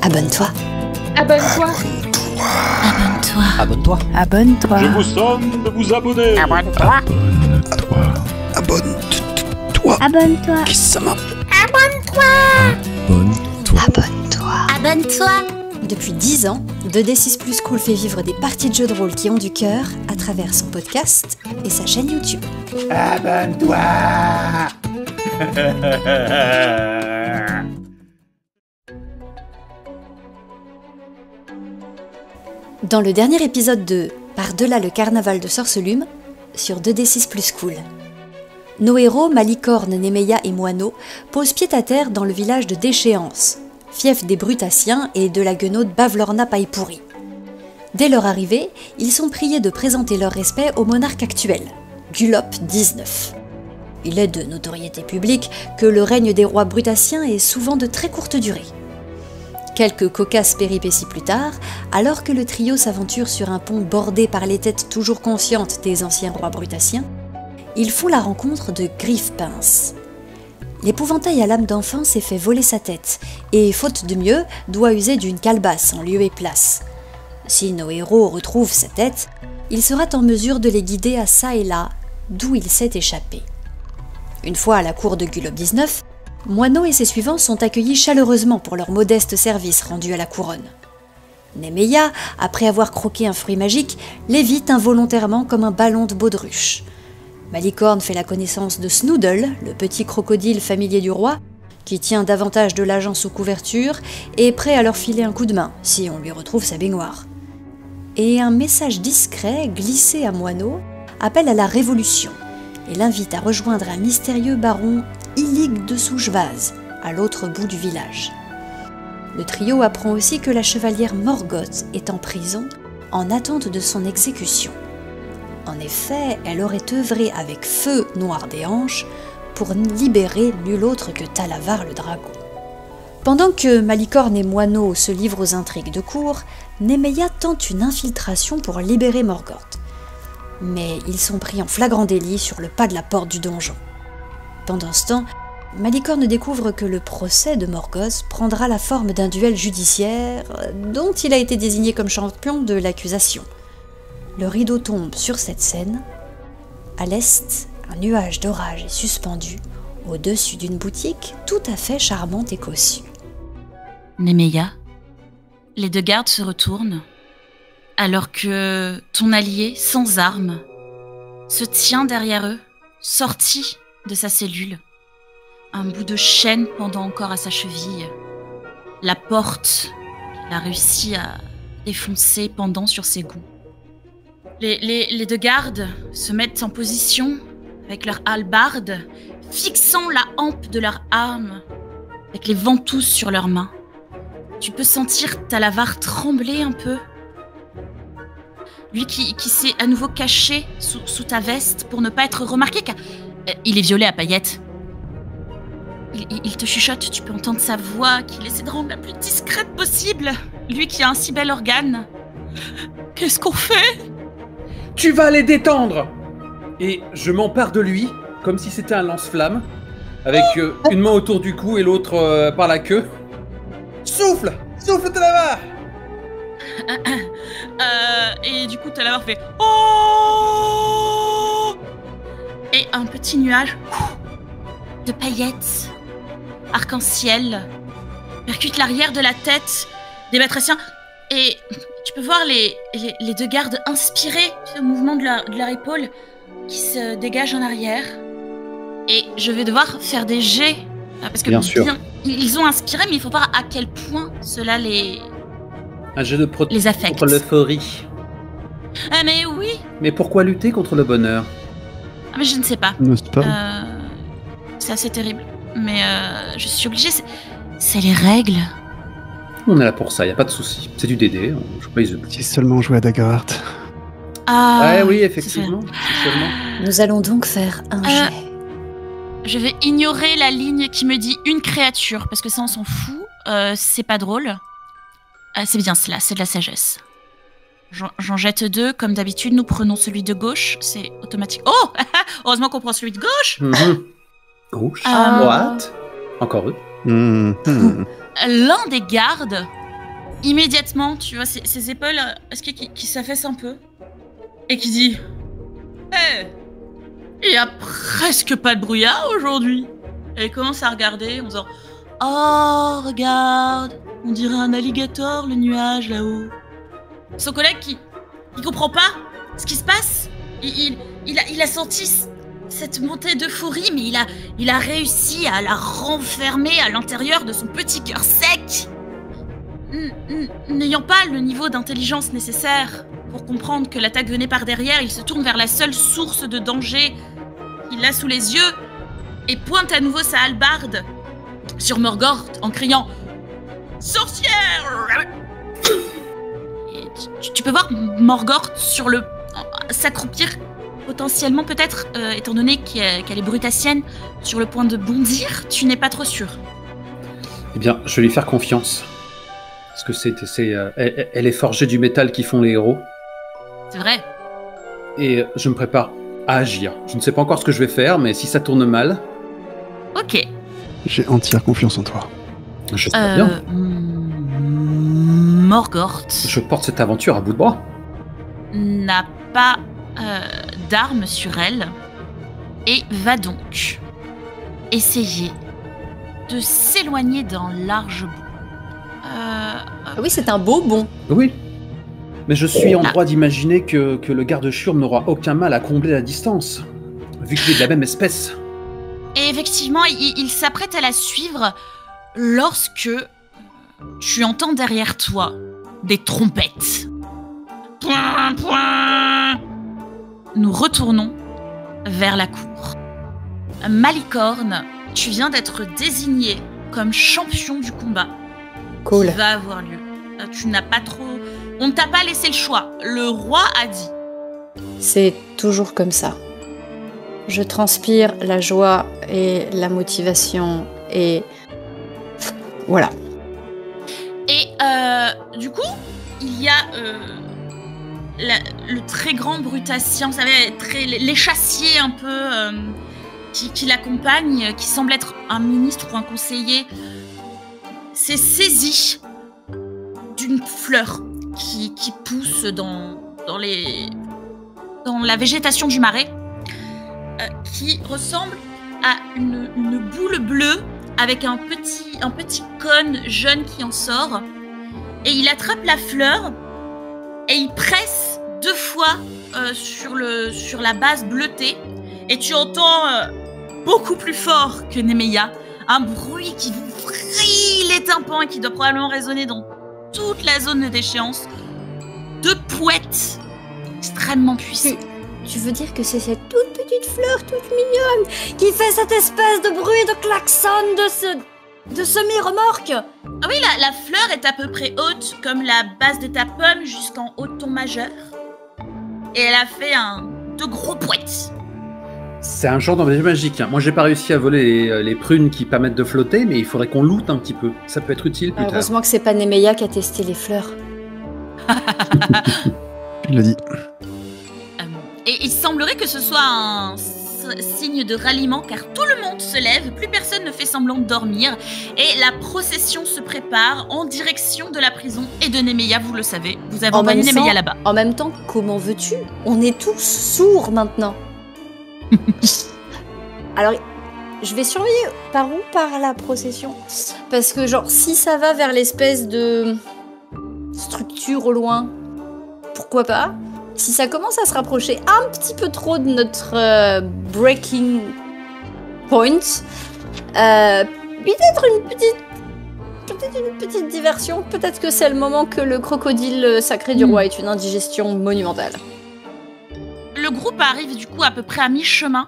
Abonne-toi. Abonne-toi. Abonne-toi. Abonne-toi. Abonne-toi. Je vous somme de vous abonner. Abonne-toi. Abonne-toi. Abonne-toi. Kisama. Abonne-toi. Abonne-toi. Abonne-toi. Depuis 10 ans, 2D6 Plus Cool fait vivre des parties de jeux de rôle qui ont du cœur à travers son podcast et sa chaîne YouTube. Abonne-toi. Dans le dernier épisode de Par-delà le carnaval de Sorcelume, sur 2D6 Plus Cool, nos héros Malicorne, Nemeia et Moineau posent pied à terre dans le village de Déchéance, fief des Brutassiens et de la guenaude Bavlorna Paille-Pourrie. Dès leur arrivée, ils sont priés de présenter leur respect au monarque actuel, Gulop XIX. Il est de notoriété publique que le règne des rois brutassiens est souvent de très courte durée. Quelques cocasses péripéties plus tard, alors que le trio s'aventure sur un pont bordé par les têtes toujours conscientes des anciens rois brutassiens, ils font la rencontre de Griffepince. L'épouvantail à l'âme d'enfant s'est fait voler sa tête, et faute de mieux, doit user d'une calebasse en lieu et place. Si nos héros retrouvent sa tête, il sera en mesure de les guider à ça et là, d'où il s'est échappé. Une fois à la cour de Gulop XIX, Moineau et ses suivants sont accueillis chaleureusement pour leur modeste service rendu à la couronne. Nemeia, après avoir croqué un fruit magique, lévite involontairement comme un ballon de baudruche. Malicorne fait la connaissance de Snoodle, le petit crocodile familier du roi, qui tient davantage de l'argent sous couverture et est prêt à leur filer un coup de main si on lui retrouve sa baignoire. Et un message discret glissé à Moineau appelle à la révolution et l'invite à rejoindre un mystérieux baron Illig de Sougevaz, à l'autre bout du village. Le trio apprend aussi que la chevalière Morgoth est en prison en attente de son exécution. En effet, elle aurait œuvré avec feu Noir des Hanches pour libérer nul autre que Talavar le dragon. Pendant que Malicorne et Moineau se livrent aux intrigues de cour, Nemeia tente une infiltration pour libérer Morgoth. Mais ils sont pris en flagrant délit sur le pas de la porte du donjon. Pendant ce temps, Malicorne découvre que le procès de Morgoth prendra la forme d'un duel judiciaire dont il a été désigné comme champion de l'accusation. Le rideau tombe sur cette scène. À l'est, un nuage d'orage est suspendu au-dessus d'une boutique tout à fait charmante et cossue. Nemeia, les deux gardes se retournent alors que ton allié, sans armes, se tient derrière eux, sorti de sa cellule. Un bout de chaîne pendant encore à sa cheville. La porte qu'il a réussi à défoncer pendant sur ses gonds. Les deux gardes se mettent en position avec leur hallebarde, fixant la hampe de leur arme avec les ventouses sur leurs mains. Tu peux sentir Talavar trembler un peu. Lui qui s'est à nouveau caché sous ta veste pour ne pas être remarqué, car il est violet à paillettes. Il te chuchote, tu peux entendre sa voix qu'il essaie de rendre la plus discrète possible. Lui qui a un si bel organe. Qu'est-ce qu'on fait ? Tu vas les détendre. Et je m'empare de lui, comme si c'était un lance-flamme, avec une main autour du cou et l'autre par la queue. Souffle Talavar. Et du coup, Talavar fait oh, et un petit nuage de paillettes, arc-en-ciel, percute l'arrière de la tête des Batraciens. Et tu peux voir les deux gardes inspirés au mouvement de leur épaule qui se dégagent en arrière. Et je vais devoir faire des jets. Parce que bien sûr. Ils ont inspiré, mais il faut voir à quel point cela les Un jeu de les affecte. contre l'euphorie. Ah mais oui. Mais pourquoi lutter contre le bonheur ? Ah mais je ne sais pas. N'est-ce pas ? C'est assez terrible. Mais je suis obligée. C'est les règles. On est là pour ça, y a pas de souci. C'est du DD, on joue pas les Si seulement jouer à Daggerheart. Ah ouais, oui, effectivement. Seulement. Nous allons donc faire un jet. Je vais ignorer la ligne qui me dit une créature, parce que ça on s'en fout. C'est pas drôle. C'est bien cela, c'est de la sagesse. J'en jette deux, comme d'habitude, nous prenons celui de gauche, c'est automatique. Oh heureusement qu'on prend celui de gauche. Gauche, droite, encore eux. L'un des gardes immédiatement, tu vois, ses épaules qui s'affaissent un peu. Et qui dit « Hé, il y a presque pas de brouillard aujourd'hui !» Et elle commence à regarder en disant « Oh, regarde, on dirait un alligator, le nuage là-haut. » Son collègue qui comprend pas ce qui se passe, il a senti cette montée d'euphorie, mais il a réussi à la renfermer à l'intérieur de son petit cœur sec. N'ayant pas le niveau d'intelligence nécessaire pour comprendre que l'attaque venait par derrière, il se tourne vers la seule source de danger qu'il a sous les yeux et pointe à nouveau sa hallebarde sur Morgoth en criant « Sorcière !» Et tu peux voir Morgoth s'accroupir potentiellement peut-être, étant donné qu'elle est brutassienne, sur le point de bondir, tu n'es pas trop sûr. Eh bien, je vais lui faire confiance. Parce que elle est forgée du métal qui font les héros. C'est vrai. Et je me prépare à agir. Je ne sais pas encore ce que je vais faire, mais si ça tourne mal... Ok. J'ai entière confiance en toi. J'espère bien. Morgoth. Je porte cette aventure à bout de bras. N'a pas d'armes sur elle et va donc essayer de s'éloigner d'un large bout. Ah oui, c'est un beau bond. Oui. Mais je suis en droit d'imaginer que le garde-chiourme n'aura aucun mal à combler la distance, vu qu'il est de la même espèce. Et effectivement, il s'apprête à la suivre lorsque tu entends derrière toi des trompettes. Point, point. Nous retournons vers la cour. Malicorne, tu viens d'être désigné comme champion du combat. Cool. Qui va avoir lieu. Tu n'as pas trop... On ne t'a pas laissé le choix. Le roi a dit. C'est toujours comme ça. Je transpire la joie et la motivation et... Voilà. Et du coup, il y a le très grand brutassien, vous savez, l'échassier un peu qui l'accompagne, qui semble être un ministre ou un conseiller, s'est saisi d'une fleur qui pousse dans la végétation du marais, qui ressemble à une boule bleue avec un petit cône jaune qui en sort. Et il attrape la fleur et il presse 2 fois sur la base bleutée. Et tu entends beaucoup plus fort que Nemeia un bruit qui vrille les tympans et qui doit probablement résonner dans toute la zone de déchéance. 2 pouettes extrêmement puissantes. Tu veux dire que c'est cette toute petite fleur toute mignonne qui fait cette espèce de bruit de klaxon de semi-remorque? Ah oui, la fleur est à peu près haute comme la base de ta pomme jusqu'en haut de ton majeur. Et elle a fait 2 gros pouettes. C'est un genre d'objet magique. Moi, j'ai pas réussi à voler les prunes qui permettent de flotter, mais il faudrait qu'on loote un petit peu. Ça peut être utile plus tard. Heureusement que c'est pas Nemeia qui a testé les fleurs. Il l'a dit. Et il semblerait que ce soit un signe de ralliement, car tout le monde se lève, plus personne ne fait semblant de dormir, et la procession se prépare en direction de la prison et de Nemeia, vous le savez. Vous avez envoyé Nemeia là-bas. En même temps, comment veux-tu? On est tous sourds maintenant. Alors, je vais surveiller par où? Par la procession. Parce que genre, si ça va vers l'espèce de structure au loin, pourquoi pas? Si ça commence à se rapprocher un petit peu trop de notre breaking point, peut-être une petite diversion. Peut-être que c'est le moment que le crocodile sacré du roi est une indigestion monumentale. Le groupe arrive du coup à peu près à mi-chemin.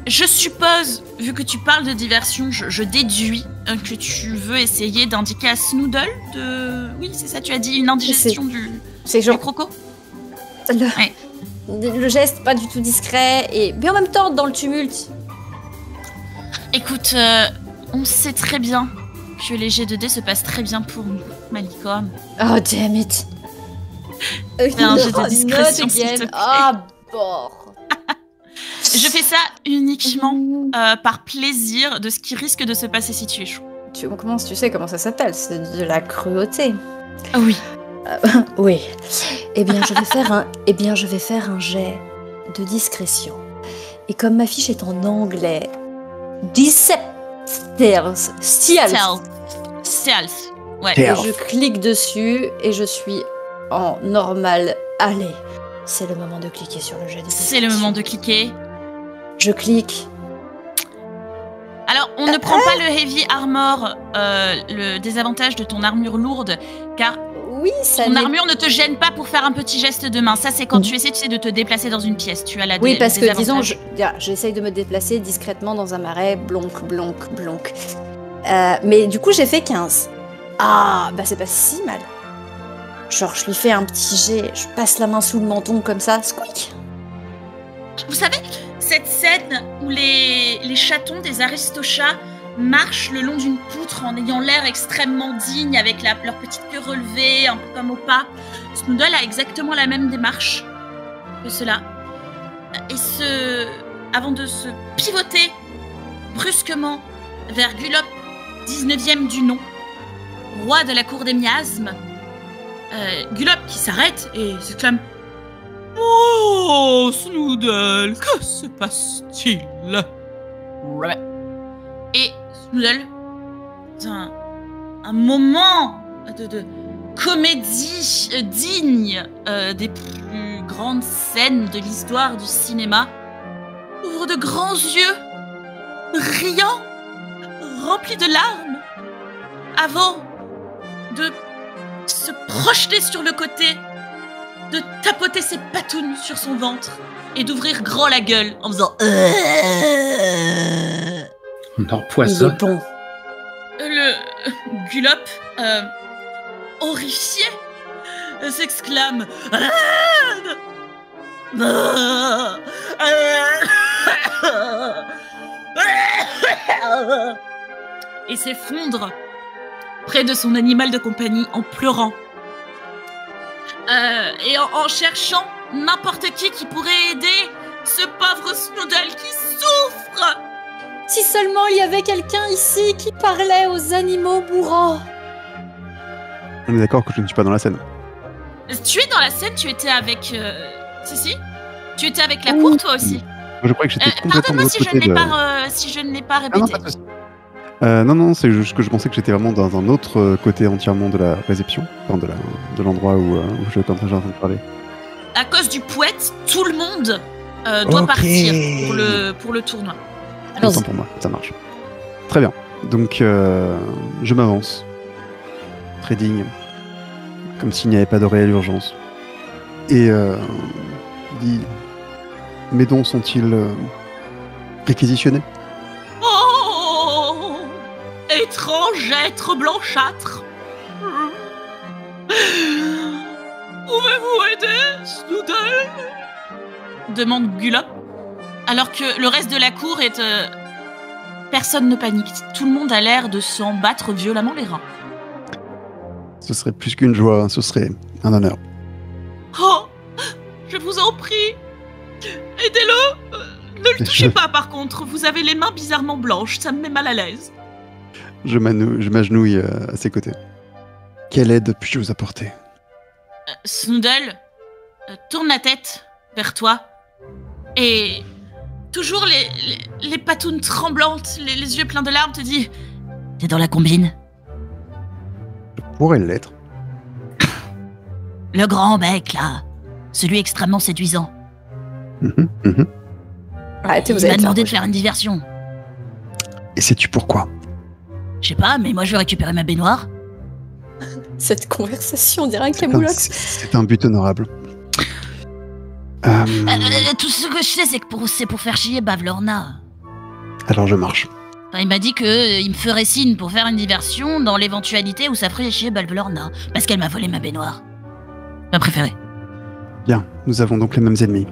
Je suppose, vu que tu parles de diversion, je déduis que tu veux essayer d'indiquer à Snoodle de... Oui, c'est ça, tu as dit une indigestion du croco. Le geste pas du tout discret, mais en même temps dans le tumulte. Écoute, on sait très bien que les jets de dés se passent très bien pour nous, Malicorne. Oh damn it. Fais un jeu de discrétion, s'il te plaît. Ah, bord. Je fais ça uniquement par plaisir de ce qui risque de se passer si tu échoues. tu sais comment ça s'appelle, c'est de la cruauté. Ah oui. Oui. Eh bien, je vais faire un jet de discrétion. Et comme ma fiche est en anglais, Stealth. Ouais. Et je clique dessus et je suis en normal. Allez, c'est le moment de cliquer sur le jet de discrétion. C'est le moment de cliquer. Je clique. Alors, on ne prend pas le heavy armor, le désavantage de ton armure lourde, car Oui, ça ton n'est- armure ne te gêne pas pour faire un petit geste de main. Ça, c'est quand tu essaies de te déplacer dans une pièce. Tu as la Oui, parce que disons, désavantage. j'essaye de me déplacer discrètement dans un marais, blonk. Mais du coup, j'ai fait 15. Ah, bah c'est pas si mal. Genre, je lui fais un petit jet, je passe la main sous le menton comme ça, squeak. Vous savez, cette scène où les chatons des Aristochats marchent le long d'une poutre en ayant l'air extrêmement digne avec leur petite queue relevée, un peu comme au pas. Snoodle a exactement la même démarche que cela. Et avant de se pivoter brusquement vers Gulop, 19e du nom, roi de la cour des miasmes, Gulop qui s'arrête et s'exclame: Oh, Snoodle, que se passe-t-il? Et Snoodle, dans un moment de comédie digne des plus grandes scènes de l'histoire du cinéma, ouvre de grands yeux, riant, remplis de larmes, avant de se projeter sur le côté, de tapoter ses patounes sur son ventre et d'ouvrir grand la gueule en faisant Non, Il poisson. est bon. Le Gulop, horrifié, s'exclame et s'effondre près de son animal de compagnie en pleurant. Et en cherchant n'importe qui pourrait aider ce pauvre Snoodle qui souffre. Si seulement il y avait quelqu'un ici qui parlait aux animaux mourants. On est d'accord que je ne suis pas dans la scène. Tu es dans la scène, tu étais avec... Si. Tu étais avec la cour, toi aussi. Je croyais que j'étais complètement de Pardonne-moi l'autre si je côté ne l'ai de... pas, si je ne l'ai pas Ah non, répété. pas de souci. Non, c'est juste que je pensais que j'étais vraiment dans un autre côté entièrement de la réception, enfin de l'endroit où je suis en train de parler. À cause du poète, tout le monde doit Ok. partir pour le tournoi. Autant pour moi, ça marche. Très bien. Donc, je m'avance. Très digne. Comme s'il n'y avait pas de réelle urgence. Et dis, mes dons sont-ils réquisitionnés? Oh, étrange être blanchâtre. Pouvez-vous aider, Snoodle? Demande Gulop, alors que le reste de la cour est... Personne ne panique. Tout le monde a l'air de s'en battre violemment les reins. Ce serait plus qu'une joie, ce serait un honneur. Oh, je vous en prie, aidez-le. Ne le touchez pas, par contre. Vous avez les mains bizarrement blanches. Ça me met mal à l'aise. Je m'agenouille à ses côtés. Quelle aide puis-je vous apporter? Snoodle tourne la tête vers toi et toujours les patounes tremblantes, les yeux pleins de larmes, te dit: T'es dans la combine? Je pourrais l'être. Le grand mec, là. Celui extrêmement séduisant. Arrêtez, vous Il m'a allez demandé de faire une diversion. Et sais-tu pourquoi? Je sais pas, mais moi je veux récupérer ma baignoire. Cette conversation, on dirait un C'est camoulox. c'est un but honorable. Tout ce que je sais, c'est pour faire chier Bavlorna. Alors je marche. Enfin, il m'a dit que il me ferait signe pour faire une diversion dans l'éventualité où ça ferait chier Bavlorna. Parce qu'elle m'a volé ma baignoire. Ma préférée. Bien, nous avons donc les mêmes ennemis.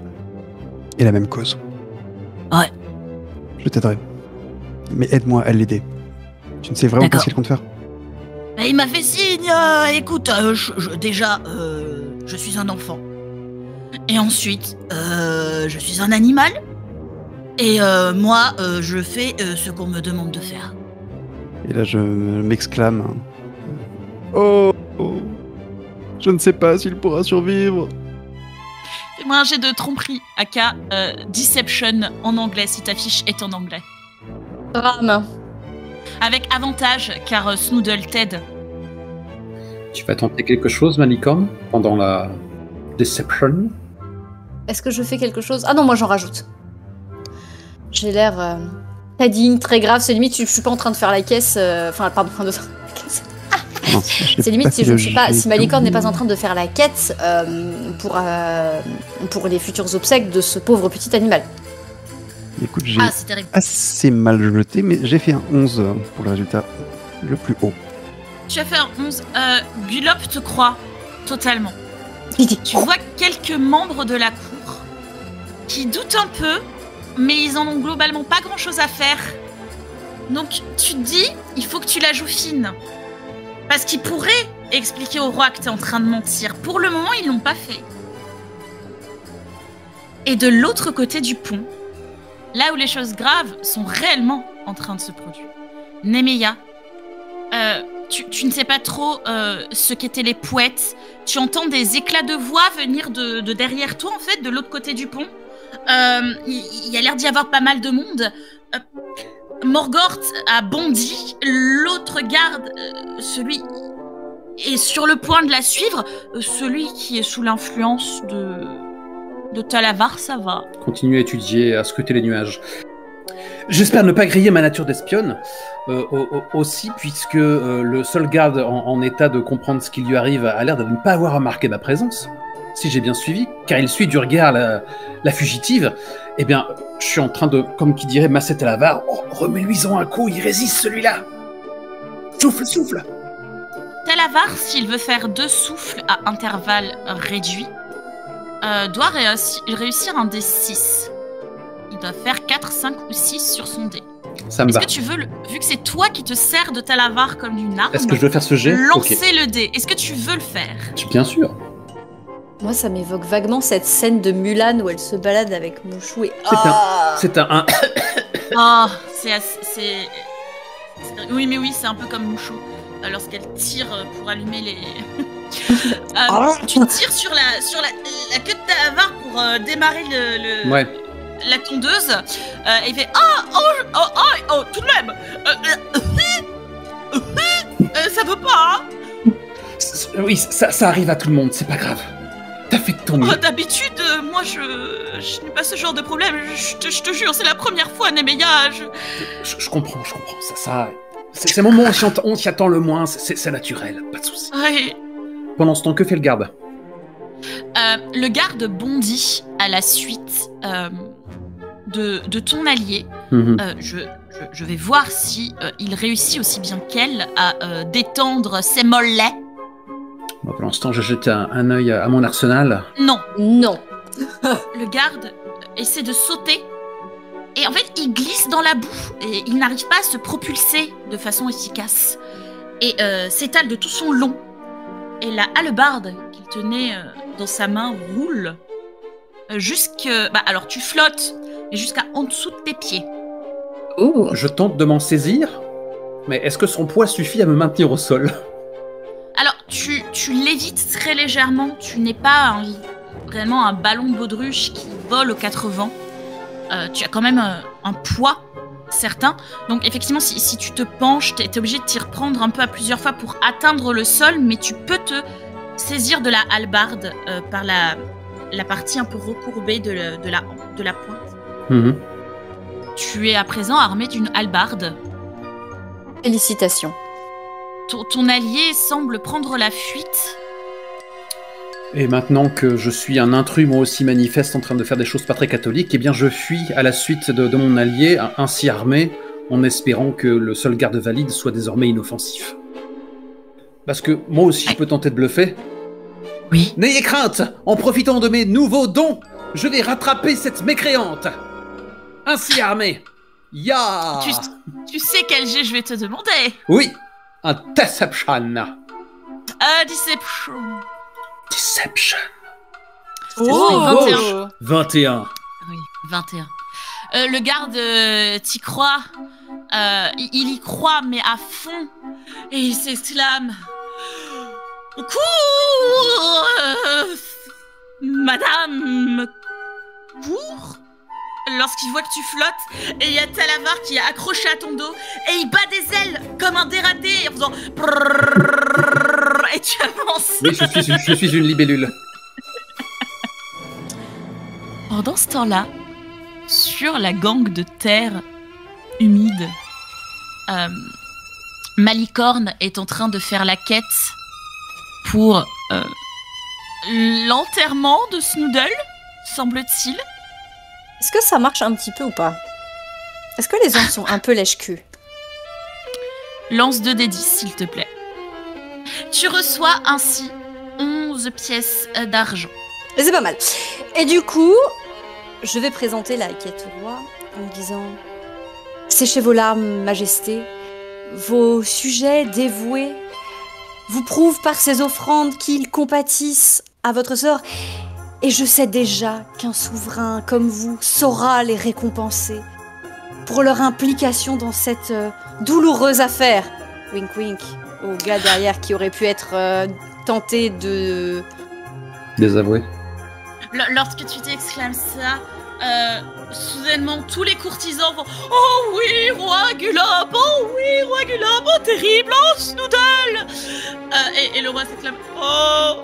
Et la même cause. Ouais. Je t'aiderai. Mais aide-moi à l'aider. Tu ne sais vraiment pas D'accord. ce qu'il compte faire? Et il m'a fait signe, écoute, déjà, je suis un enfant. Et ensuite, je suis un animal. Et moi, je fais ce qu'on me demande de faire. Et là, je m'exclame. Oh, je ne sais pas s'il pourra survivre. Fais-moi un jet de tromperie, aka Deception en anglais, si ta fiche est en anglais. Drame. Avec avantage, car Snoodle t'aide. Tu vas tenter quelque chose, Malicorne, pendant la Deception? Est-ce que je fais quelque chose? Ah non, moi j'en rajoute. J'ai l'air très digne, très grave. C'est limite, je suis pas en train de faire la caisse. Enfin, pardon, la caisse. Non, C'est limite si je ne suis pas, si Malicorne n'est pas en train de faire la quête pour les futurs obsèques de ce pauvre petit animal. Écoute, j'ai Ah, c'est terrible. assez mal jeté, mais j'ai fait un 11 pour le résultat le plus haut. Tu as fait un 11. Gulop te croit totalement. Tu vois quelques membres de la cour qui doutent un peu, mais ils en ont globalement pas grand-chose à faire. Donc tu te dis, il faut que tu la joues fine. Parce qu'ils pourraient expliquer au roi que t'es en train de mentir. Pour le moment, ils l'ont pas fait. Et de l'autre côté du pont, là où les choses graves sont réellement en train de se produire, Nemeya, tu ne sais pas trop ce qu'étaient les poètes. Tu entends des éclats de voix venir de derrière toi, en fait, de l'autre côté du pont. Il y a l'air d'y avoir pas mal de monde. Morgort a bondi. L'autre garde, celui est sur le point de la suivre. Celui qui est sous l'influence de Talavar, ça va. Continue à étudier, à scruter les nuages. J'espère ne pas griller ma nature d'espionne, aussi, puisque le seul garde en état de comprendre ce qui lui arrive a l'air de ne pas avoir remarqué ma présence. Si j'ai bien suivi, car il suit du regard la fugitive, eh bien, je suis en train de, comme qui dirait, masser Talavar. Oh, remets-lui-en un coup, il résiste celui-là. Souffle, souffle. Talavar, s'il veut faire 2 souffles à intervalles réduits, doit réussir un D6. Il doit faire 4, 5 ou 6 sur son dé. Ça me va. Est-ce que tu veux, vu que c'est toi qui te sers de Talavar comme d'une arme, Est-ce que je veux faire ce jet? lancer Ok. le dé? Est-ce que tu veux le faire? Bien sûr. Moi, ça m'évoque vaguement cette scène de Mulan où elle se balade avec Mouchou et... C'est un... Ah, oui, mais oui, c'est un peu comme Mouchou. Lorsqu'elle tire pour allumer les... Tu tires sur la queue de Talavar pour démarrer Ouais. la tondeuse. Et il fait oh, tout de même. Ça veut pas, hein? Oui, ça arrive à tout le monde, c'est pas grave. T'as fait de ton mieux. D'habitude, moi, je n'ai pas ce genre de problème. Je te jure, c'est la première fois, Nemeya. Je comprends. Ça, c'est le moment où on s'y attend le moins, c'est naturel, pas de soucis. Ouais. Pendant ce temps, que fait le garde? Le garde bondit à la suite de ton allié. Je vais voir si il réussit aussi bien qu'elle à détendre ses mollets. Bon, pour l'instant, je jette un œil à mon arsenal. Non. Non. Le garde essaie de sauter. Et en fait, il glisse dans la boue. Et il n'arrive pas à se propulser de façon efficace. Et s'étale de tout son long. Et la hallebarde qu'il tenait dans sa main roule jusque... alors tu flottes, mais jusqu'à en dessous de tes pieds. Je tente de m'en saisir, mais est-ce que son poids suffit à me maintenir au sol? Alors, tu l'évites très légèrement. Tu n'es pas réellement un ballon de baudruche qui vole aux 4 vents. Tu as quand même un poids certain. Donc, effectivement, si tu te penches, tu es obligé de t'y reprendre un peu à plusieurs fois pour atteindre le sol, mais tu peux te saisir de la hallebarde par la partie un peu recourbée de la pointe. Tu es à présent armé d'une hallebarde. Félicitations. Ton allié semble prendre la fuite. Et maintenant que je suis un intrus, moi aussi manifeste, en train de faire des choses pas très catholiques, eh bien je fuis à la suite de mon allié, ainsi armé, en espérant que le seul garde valide soit désormais inoffensif. Parce que moi aussi je peux tenter de bluffer. Oui. N'ayez crainte, en profitant de mes nouveaux dons, je vais rattraper cette mécréante. Ainsi armé. Ya. Tu sais quel jet je vais te demander? Oui, un Deception. Deception. Deception. Oh, 21. Oui, 21. Le garde t'y croit. il y croit, mais à fond. Et il s'exclame... Cours, madame, cours. Lorsqu'il voit que tu flottes, et il y a Talavar qui est accroché à ton dos, et il bat des ailes comme un dératé en faisant... Et tu avances. Oui, je suis une libellule. Pendant ce temps-là, sur la gangue de terre humide, Malicorne est en train de faire la quête pour l'enterrement de Snoodle, semble-t-il. Est-ce que ça marche un petit peu ou pas? Est-ce que les gens sont un peu lèche-cul? Lance 2d10, s'il te plaît. Tu reçois ainsi 11 pièces d'argent. Et c'est pas mal. Et du coup, je vais présenter la quête au roi en me disant: séchez vos larmes, majesté. Vos sujets dévoués vous prouvent par ces offrandes qu'ils compatissent à votre sort. Et je sais déjà qu'un souverain comme vous saura les récompenser pour leur implication dans cette douloureuse affaire. Wink wink au gars derrière qui aurait pu être tenté de... Désavoué. Lorsque tu t'exclames ça, soudainement tous les courtisans vont « Oh oui, roi Gulob! Oh oui, roi Gulob! Oh terrible! Oh Snoodle !» et le roi s'exclame « Oh,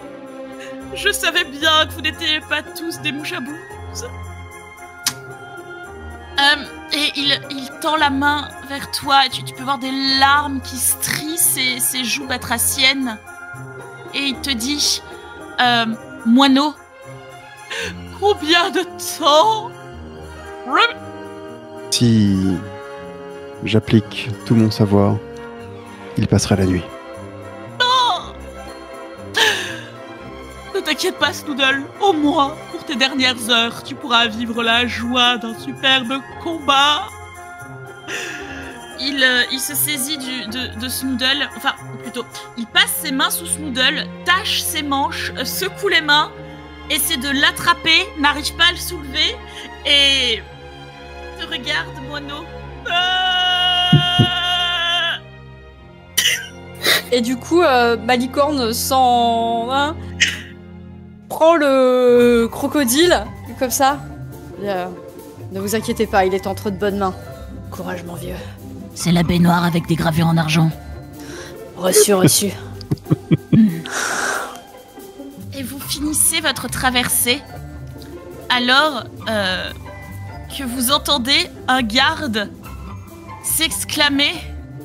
je savais bien que vous n'étiez pas tous des mouches à bouse. » Et il tend la main vers toi, et tu peux voir des larmes qui strient ses joues batraciennes. Et il te dit moineau, combien de temps? Si j'applique tout mon savoir, il passera la nuit. Ne t'inquiète pas, Snoodle. Au moins, pour tes dernières heures, tu pourras vivre la joie d'un superbe combat. Il se saisit de Snoodle, enfin, plutôt, il passe ses mains sous Snoodle, tâche ses manches, secoue les mains, essaie de l'attraper, n'arrive pas à le soulever, et te regarde, moineau. Et du coup, Malicorne prend le crocodile, comme ça. Ne vous inquiétez pas, il est entre de bonnes mains. Courage, mon vieux. C'est la baignoire avec des gravures en argent. Reçu, reçu. Et vous finissez votre traversée alors que vous entendez un garde s'exclamer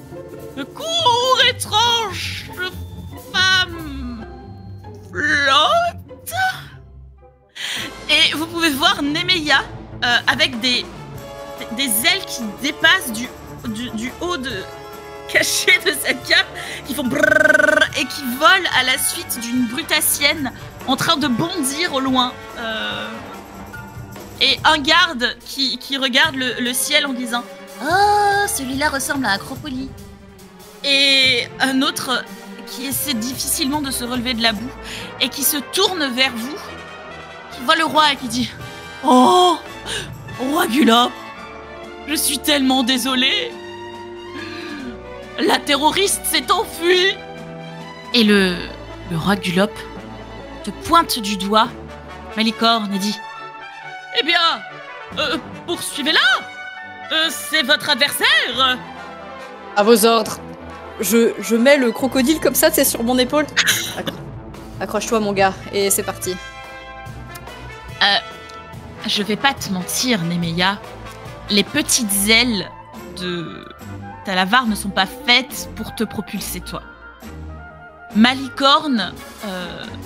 « Cours, étrange femme flotte !» Et vous pouvez voir Nemeia avec des ailes qui dépassent du haut caché de cette cape, qui font brrrr et qui volent à la suite d'une brutassienne en train de bondir au loin. Et un garde qui regarde le ciel en disant « Oh, celui-là ressemble à un crocodile !» Et un autre qui essaie difficilement de se relever de la boue et qui se tourne vers vous, qui voit le roi et qui dit « Oh, roi Gulob, je suis tellement désolé. La terroriste s'est enfuie. » Et le roi Gulob te pointe du doigt Malicorne et dit « Eh bien, poursuivez-la. C'est votre adversaire. » À vos ordres. Je mets le crocodile comme ça, c'est sur mon épaule. Accroche-toi, mon gars, et c'est parti. Je vais pas te mentir, Nemeia. Les petites ailes de Talavar ne sont pas faites pour te propulser, toi. Malicorne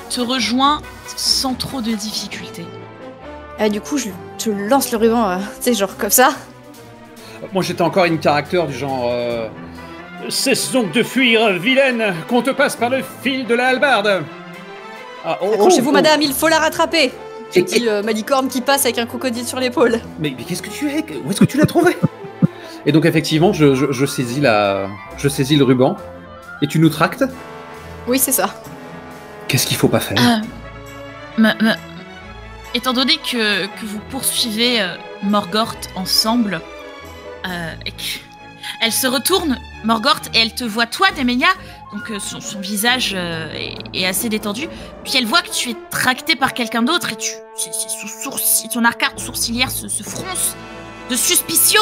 te rejoint sans trop de difficultés. Du coup, je te lance le ruban, tu sais, genre comme ça. Moi, j'étais encore une caractère du genre... Cesse donc de fuir, vilaine, qu'on te passe par le fil de la hallebarde. Accrochez-vous, madame, il faut la rattraper. J'ai dit Malicorne qui passe avec un crocodile sur l'épaule. Mais qu'est-ce que tu es? Où est-ce que tu l'as trouvé? Et donc, effectivement, je saisis le ruban. Et tu nous tractes? Oui, c'est ça. Qu'est-ce qu'il faut pas faire? Étant donné que vous poursuivez Morgort ensemble, Elle se retourne, Morgort, et elle te voit toi, Nemea. Donc son visage est assez détendu. Puis elle voit que tu es tracté par quelqu'un d'autre et ton arcade sourcilière se fronce de suspicion.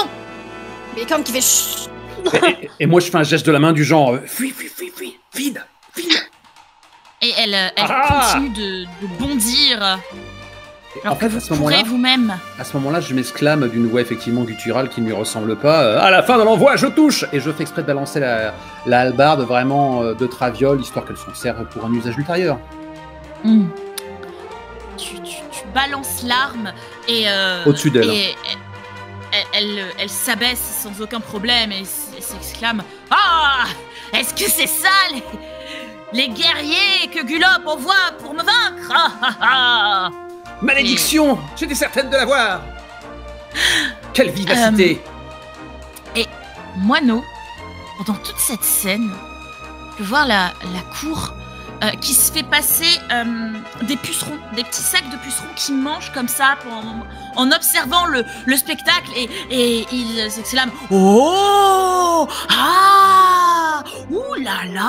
Mais comme qui fait chut. Et moi, je fais un geste de la main du genre fuis, vide. Et elle continue de bondir. Alors En fait, que vous pourrez vous-même. À ce moment-là, je m'exclame d'une voix effectivement gutturale qui ne lui ressemble pas. À la fin de l'envoi, je touche. Et je fais exprès de balancer la hallebarde vraiment de traviole, histoire qu'elle s'en serve pour un usage ultérieur. Tu balances l'arme et au-dessus d'elle. Et elle s'abaisse sans aucun problème et s'exclame: Ah, est-ce que c'est ça les guerriers que Gulop envoie pour me vaincre? Ah, ah, ah. Malédiction! J'étais certaine de l'avoir! Quelle vivacité! Et Moineau, pendant toute cette scène, tu peux voir la cour qui se fait passer des pucerons, des petits sacs de pucerons qui mangent comme ça en observant le spectacle et ils s'exclament: Oh! Ah! Ouh là là!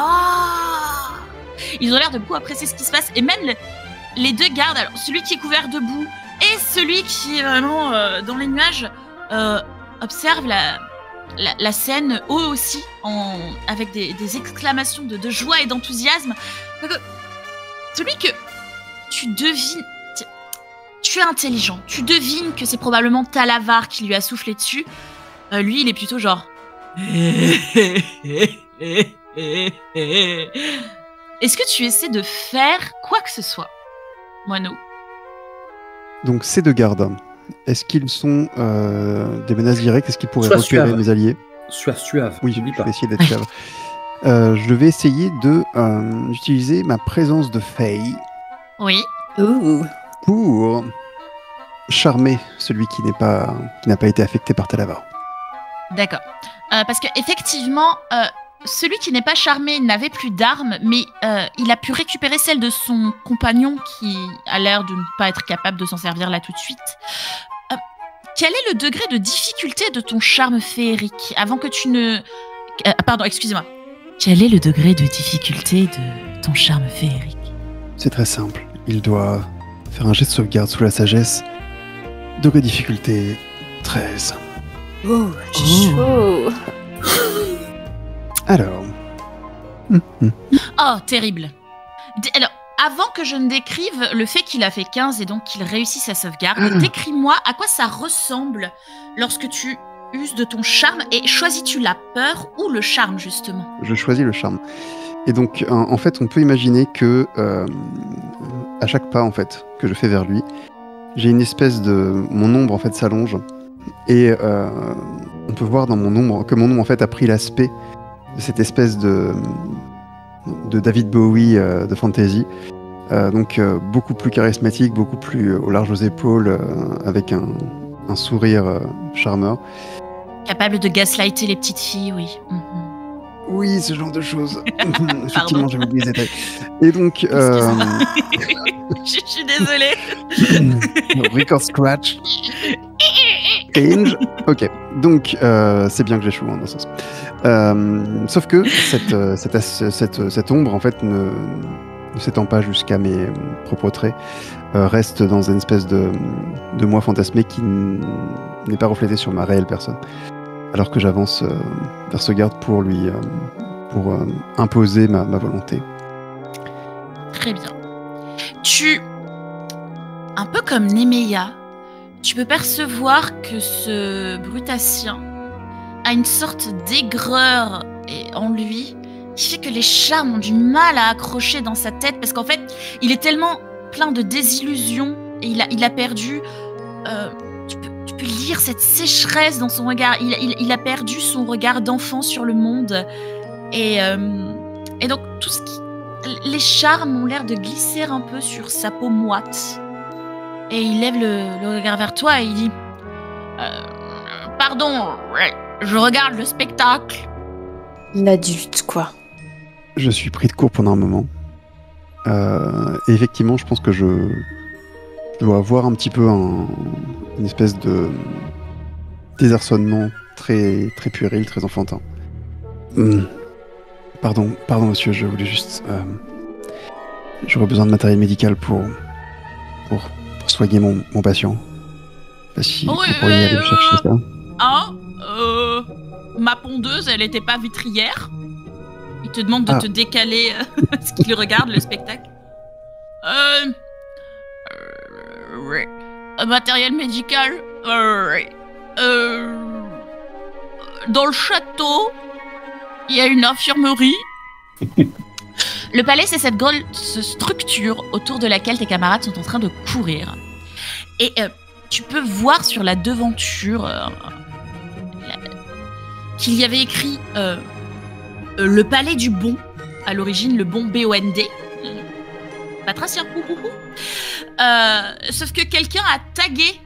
Ils ont l'air de beaucoup apprécier ce qui se passe et même les deux gardes, alors celui qui est couvert de boue et celui qui est vraiment dans les nuages, observent la scène eux aussi avec des exclamations de joie et d'enthousiasme. Celui que tu devines, tu es intelligent, tu devines que c'est probablement Talavar qui lui a soufflé dessus. Lui, il est plutôt genre... Est-ce que tu essaies de faire quoi que ce soit, Moineau? Donc ces deux gardes, est-ce qu'ils sont des menaces directes? Est-ce qu'ils pourraient Sois repérer suave. mes alliés? Suave. Oui, je n'oublie vais pas. essayer d'être suave. Je vais essayer d'utiliser ma présence de Faye Oui. pour charmer celui qui n'a pas été affecté par Talavar. D'accord. Parce que effectivement, celui qui n'est pas charmé n'avait plus d'armes, mais il a pu récupérer celle de son compagnon qui a l'air de ne pas être capable de s'en servir là tout de suite. Quel est le degré de difficulté de ton charme féerique avant que tu ne... pardon, excusez-moi. Quel est le degré de difficulté de ton charme féerique? C'est très simple. Il doit faire un jet de sauvegarde sous la sagesse. Degré de difficulté 13. Oh, j'ai chaud. Alors. Oh, terrible. Alors, avant que je ne décrive le fait qu'il a fait 15 et donc qu'il réussit sa sauvegarde, décris-moi à quoi ça ressemble lorsque tu uses de ton charme et choisis-tu la peur ou le charme, justement? Je choisis le charme. Et donc, en fait, on peut imaginer que à chaque pas en fait que je fais vers lui, j'ai une espèce de... Mon ombre en fait s'allonge et on peut voir dans mon ombre que mon ombre en fait a pris l'aspect de cette espèce de David Bowie de fantasy. Donc beaucoup plus charismatique, beaucoup plus au large aux épaules, avec un sourire charmeur. Capable de gaslighter les petites filles, oui. Oui, ce genre de choses. Effectivement, j'avais oublié les détails. Et donc... Je suis désolée. Record scratch. Change. Ok, donc c'est bien que j'échoue dans ce sens. Sauf que cette ombre, en fait, ne s'étend pas jusqu'à mes propres traits, reste dans une espèce de moi fantasmé qui n'est pas reflété sur ma réelle personne. Alors que j'avance vers ce garde pour lui imposer ma volonté. Très bien. Un peu comme Nemea, tu peux percevoir que ce brutacien a une sorte d'aigreur en lui qui fait que les charmes ont du mal à accrocher dans sa tête parce qu'en fait, il est tellement plein de désillusions et il a perdu... Tu peux lire cette sécheresse dans son regard. Il a perdu son regard d'enfant sur le monde. Et donc, les charmes ont l'air de glisser un peu sur sa peau moite. Et il lève le regard vers toi et il dit pardon, je regarde le spectacle. L'adulte, quoi. Je suis pris de court pendant un moment. Et effectivement, je pense que je dois avoir un petit peu une espèce de désarçonnement très, très puéril, très enfantin. Pardon, monsieur, je voulais juste... J'aurais besoin de matériel médical pour soigner mon patient. Je sais pas si vous pourriez aller me chercher ça. Ma pondeuse, elle était pas vitrière. Il te demande de te décaler ce qu'il regarde, le spectacle. Matériel médical. Dans le château, il y a une infirmerie. Le palais, c'est cette grosse structure autour de laquelle tes camarades sont en train de courir. Et tu peux voir sur la devanture qu'il y avait écrit le palais du bon. À l'origine, le bon B-O-N-D. Patricien. Sauf que quelqu'un a tagué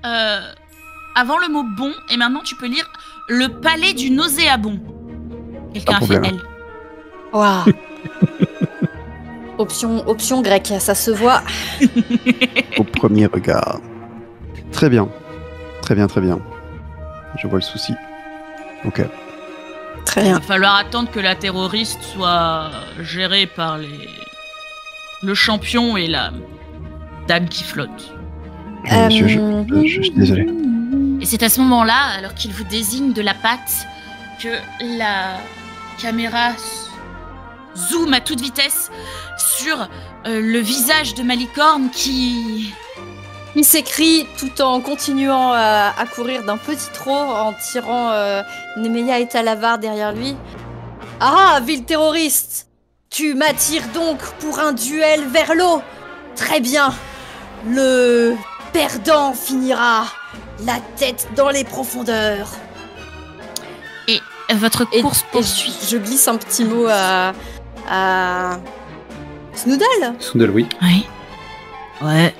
avant le mot bon, et maintenant tu peux lire le palais du nauséabond. Quelqu'un a fait L. Waouh. Option grecque, ça se voit. Au premier regard. Très bien. Très bien. Je vois le souci. Ok. Très bien. Il va falloir attendre que la terroriste soit gérée par le champion et la dame qui flotte. Monsieur, je suis désolé. Et c'est à ce moment-là, alors qu'il vous désigne de la patte, que la caméra zoom à toute vitesse sur le visage de Malicorne qui... Il s'écrie tout en continuant à courir d'un petit trot, en tirant Nemeya et Talavar derrière lui. « Ah, ville terroriste! Tu m'attires donc pour un duel vers l'eau! Très bien! Le perdant finira la tête dans les profondeurs! » Et votre course poursuit. Je glisse un petit mot à Snoodle. Snoodle, oui. Oui. Ouais.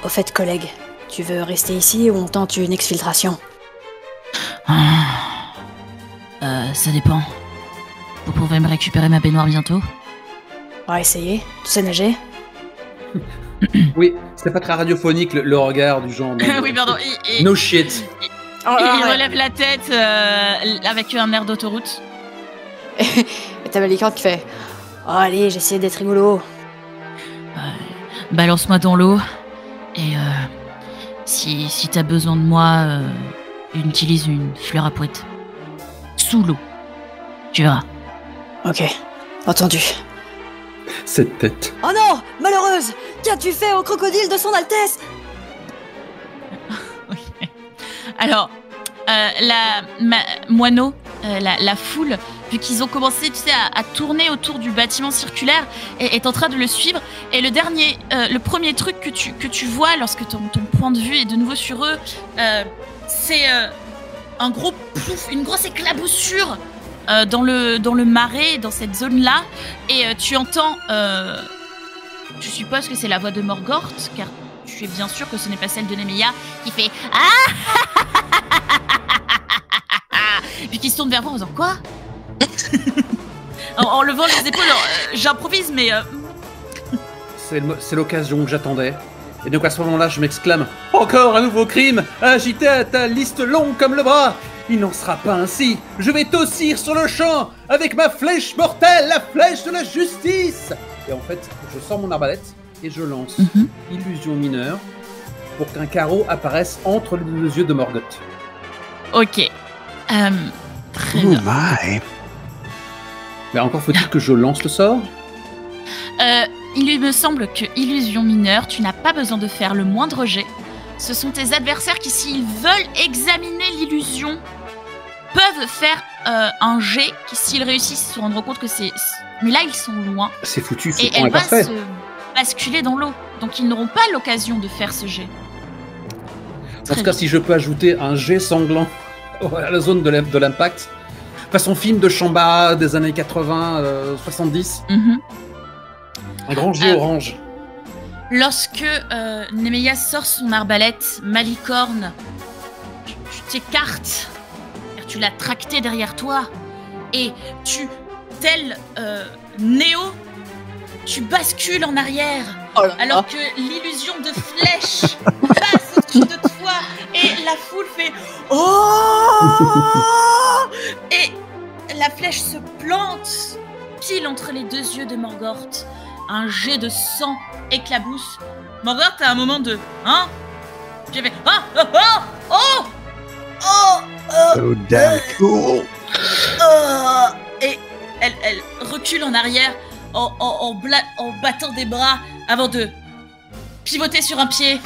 Au fait, collègue, tu veux rester ici ou on tente une exfiltration? Ça dépend. Vous pouvez me récupérer ma baignoire bientôt? On va essayer. Tu sais nager? Oui, c'était pas très radiophonique le regard du genre. Oui, pardon. No shit. Il relève la tête avec un air d'autoroute. Et t'as Malicorne qui fait « Oh allez, j'essaie d'être rigolo. » Balance-moi dans l'eau. Et si t'as besoin de moi, utilise une fleur à poète. Sous l'eau. Tu verras. Ok, entendu. Cette tête. Oh non, malheureuse! Qu'as-tu fait au crocodile de son Altesse? Okay. Alors, moineau, la foule, vu qu'ils ont commencé, tu sais, à tourner autour du bâtiment circulaire, est en train de le suivre. Et le premier truc que tu vois lorsque ton point de vue est de nouveau sur eux, c'est un gros plouf, une grosse éclaboussure dans le marais, dans cette zone-là. Et tu entends, je suppose que c'est la voix de Morgoth, car tu es bien sûr que ce n'est pas celle de Nemeya, qui fait « Ah !» Puis qui se tourne vers vous en disant « Quoi ?» en levant les épaules, j'improvise, mais... C'est l'occasion que j'attendais. Et donc à ce moment-là, je m'exclame « Encore un nouveau crime, agité à ta liste longue comme le bras. Il n'en sera pas ainsi. Je vais t'ossir sur le champ avec ma flèche mortelle, la flèche de la justice !» Et en fait, je sors mon arbalète et je lance Illusion mineure pour qu'un carreau apparaisse entre les deux yeux de Morgoth. Ok. Très bien. My. Mais encore faut-il que je lance le sort. Il me semble que Illusion mineure, tu n'as pas besoin de faire le moindre jet. Ce sont tes adversaires qui, s'ils veulent examiner l'illusion, peuvent faire un jet qui, s'ils réussissent, se rendront compte que c'est... Mais là, ils sont loin. C'est foutu, ce et point elle est va parfait. se basculer dans l'eau. Donc, ils n'auront pas l'occasion de faire ce jet. En tout cas, si je peux ajouter un jet sanglant à la zone de l'impact, façon film de Chamba des années 80, 70, un grand jet orange. Lorsque Nemeya sort son arbalète, Malicorne, tu t'écartes, car tu l'as tracté derrière toi, et tu, tel Néo, tu bascules en arrière, alors que l'illusion de flèche passe au-dessus de toi et Et la foule fait oh. Et la flèche se plante pile entre les deux yeux de Morgoth. Un jet de sang éclabousse. Morgoth a un moment de hein. J'ai fait ah oh oh oh oh Oh, d'accord. Et elle recule en arrière en battant des bras avant de pivoter sur un pied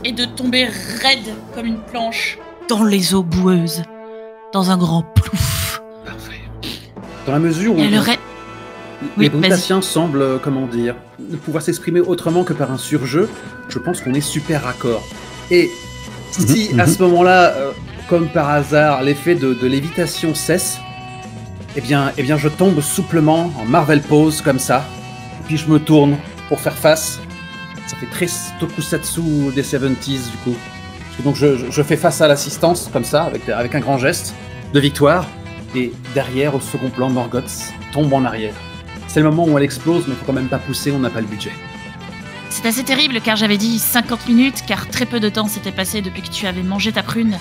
et de tomber raide comme une planche dans les eaux boueuses, dans un grand plouf. Parfait. Dans la mesure où Oui, les brutassiens semblent, comment dire, ne pouvoir s'exprimer autrement que par un surjeu, je pense qu'on est super raccord. Et si à ce moment-là, comme par hasard, l'effet de lévitation cesse, eh bien, je tombe souplement en Marvel pose comme ça, et puis je me tourne pour faire face. Ça fait très tokusatsu des 70s du coup. Donc je fais face à l'assistance comme ça, avec un grand geste de victoire, et derrière, au second plan, Morgoth tombe en arrière. C'est le moment où elle explose, mais il faut quand même pas pousser, on n'a pas le budget. C'est assez terrible car j'avais dit 50 minutes, car très peu de temps s'était passé depuis que tu avais mangé ta prune.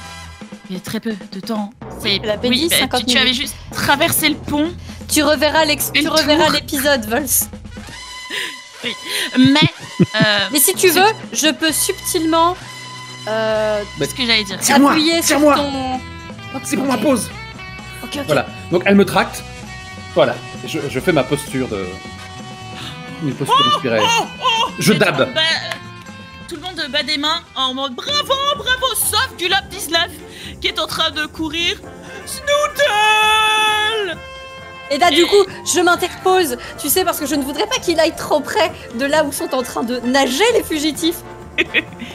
Il y a très peu de temps. Elle avait dit 50 tu avais minutes. juste traversé le pont. Tu reverras l'épisode, Vols. Oui. Mais si tu veux, je peux subtilement c'est ce que j'allais dire. appuyer sur Tire-moi. ton... C'est pour ma pause. Ok. Voilà. Donc elle me tracte. Voilà. Et je fais ma posture de... Une posture inspirée. Je dab. Tout le monde bat des mains en mode bravo, sauf Gulab 19 qui est en train de courir. Snoodle. Et là, du coup, je m'interpose, tu sais, parce que je ne voudrais pas qu'il aille trop près de là où sont en train de nager les fugitifs.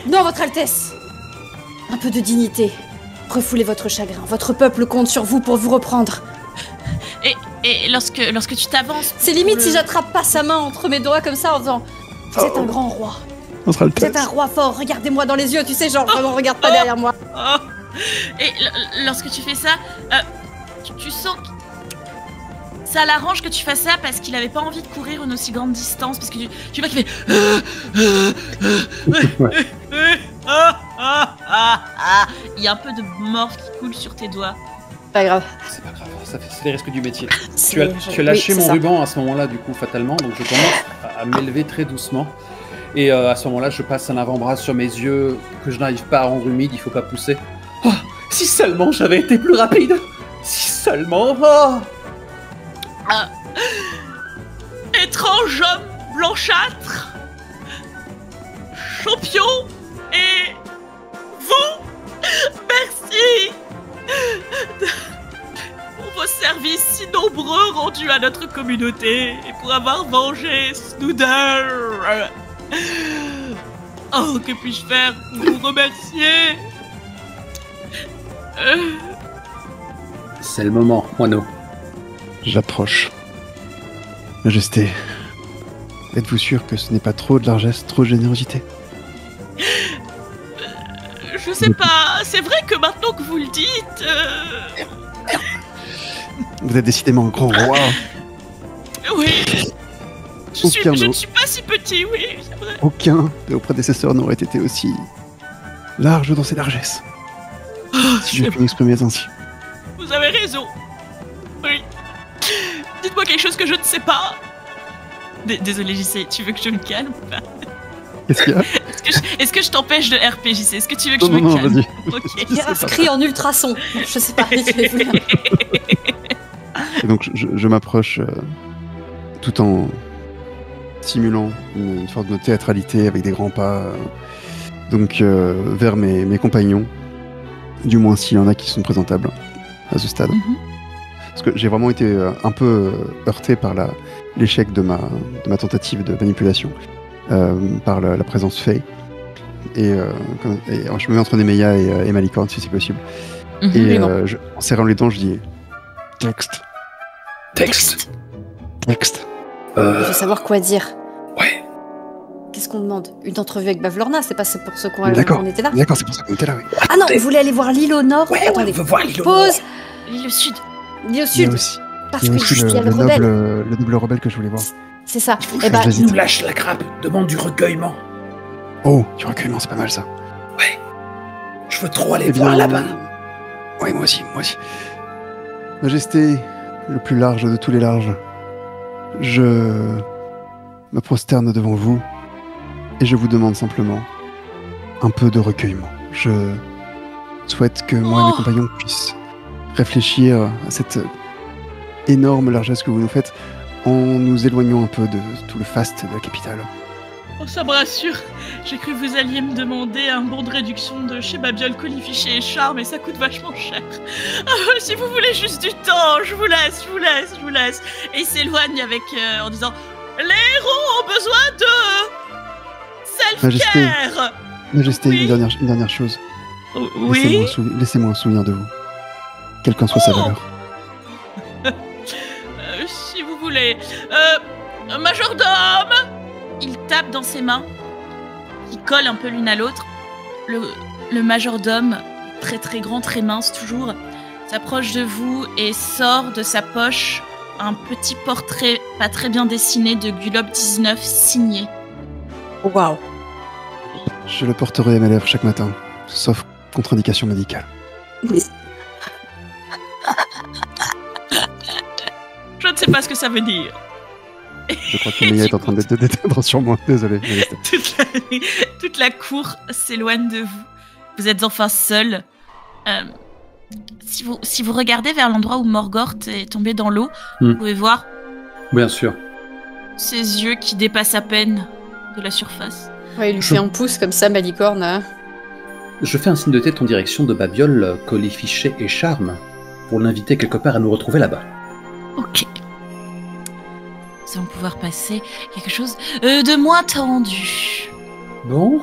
Non, Votre Altesse. Un peu de dignité. Refoulez votre chagrin. Votre peuple compte sur vous pour vous reprendre. Et lorsque tu t'avances... C'est limite si j'attrape pas sa main entre mes doigts comme ça en disant « Vous êtes un grand roi. Votre Vous Altesse. êtes un roi fort. Regardez-moi dans les yeux. » Tu sais, genre, vraiment, regarde pas derrière moi. Oh. Et lorsque tu fais ça, tu sens que ça l'arrange que tu fasses ça parce qu'il avait pas envie de courir une aussi grande distance, parce que tu vois qu'il fait il y a un peu de morve qui coule sur tes doigts. Pas grave. C'est pas grave, c'est les risques du métier. C'est- Tu as lâché oui, c'est mon ça. ruban à ce moment-là, du coup, fatalement, donc je commence à m'élever très doucement. Et à ce moment-là, je passe un avant-bras sur mes yeux que je n'arrive pas à rendre humide, il faut pas pousser. Oh, si seulement j'avais été plus rapide. Si seulement. Oh. Étrange homme blanchâtre, champion, et vous, merci pour vos services si nombreux rendus à notre communauté et pour avoir vengé Snoodle. Oh, que puis-je faire pour vous remercier? C'est le moment, moineau. J'approche. Majesté, êtes-vous sûr que ce n'est pas trop de largesse, trop de générosité? Je sais pas, c'est vrai que maintenant que vous le dites... Vous êtes décidément un grand roi. Oui. Aucun Je mot. ne suis pas si petit, oui, c'est vrai. Aucun de vos prédécesseurs n'aurait été aussi large dans ses largesses. Si je puis m'exprimer ainsi. Vous avez raison. Oui. Dites-moi quelque chose que je ne sais pas. Désolé, JC, tu veux que je me calme ou pas? Qu'est-ce qu'il y a? Est-ce que je t'empêche de RP, JC? Est-ce que tu veux que Non, je me non, calme? vas-y. Ok. Girafe crie en ultrason. Je sais pas. Et donc je m'approche tout en simulant une forme de théâtralité avec des grands pas vers mes compagnons, du moins s'il y en a qui sont présentables à ce stade. Mhm. Parce que j'ai vraiment été un peu heurté par l'échec de ma tentative de manipulation par la présence Faye. Et je me mets entre Nemeya et Malicorne si c'est possible. Et en serrant les dents, je dis texte. Je veux savoir quoi dire. Ouais. Qu'est-ce qu'on demande? Une entrevue avec Bavlorna, c'est pas pour ce qu'on D'accord. était là? D'accord, c'est pour ça qu'on était là, oui. Ah non, on voulait aller voir l'île au nord. Attendez, on veut voir l'île au nord. pause. Le sud. L'île au Il y sud. a aussi, Parce il y a que aussi juste, il y a le le rebelle. noble rebelle que je voulais voir. C'est ça. Il faut Eh ben, que j'hésite. nous lâche la grappe, demande du recueillement. Oh, du recueillement, c'est pas mal ça. Je veux trop aller voir là-bas. Oui, moi aussi. Majesté, le plus large de tous les larges, je me prosterne devant vous et je vous demande simplement un peu de recueillement. Je souhaite que moi et mes compagnons puissent réfléchir à cette énorme largesse que vous nous faites en nous éloignant un peu de tout le faste de la capitale. Oh, ça me rassure. J'ai cru que vous alliez me demander un bon de réduction de chez Babiole, Colifichet et Charme, mais ça coûte vachement cher. Si vous voulez juste du temps, je vous laisse. Et il s'éloigne avec en disant « Les héros ont besoin de self-care !» Majesté, Oui. une dernière chose. Oui. Laissez-moi un souvenir de vous. Quelle qu'en soit sa valeur. Si vous voulez. Majordome. Il tape dans ses mains, qui collent un peu l'une à l'autre. Le majordome, très très grand, très mince toujours, s'approche de vous et sort de sa poche un petit portrait pas très bien dessiné de Gulob 19 signé. Waouh. Je le porterai à mes lèvres chaque matin, sauf contre-indication médicale. Je ne sais pas ce que ça veut dire. Je crois que Meia est en train de déteindre sur moi. Désolé. Toute la cour s'éloigne de vous. Vous êtes enfin seul. Si vous regardez vers l'endroit où Morgort est tombé dans l'eau, vous pouvez voir Bien sûr. ses yeux qui dépassent à peine de la surface. Ouais, il lui fait un pouce comme ça, Malicorne. Hein. Je fais un signe de tête en direction de Babiole, Colifichet et Charme pour l'inviter quelque part à nous retrouver là-bas. Ok. Nous allons pouvoir passer quelque chose de moins tendu. Bon,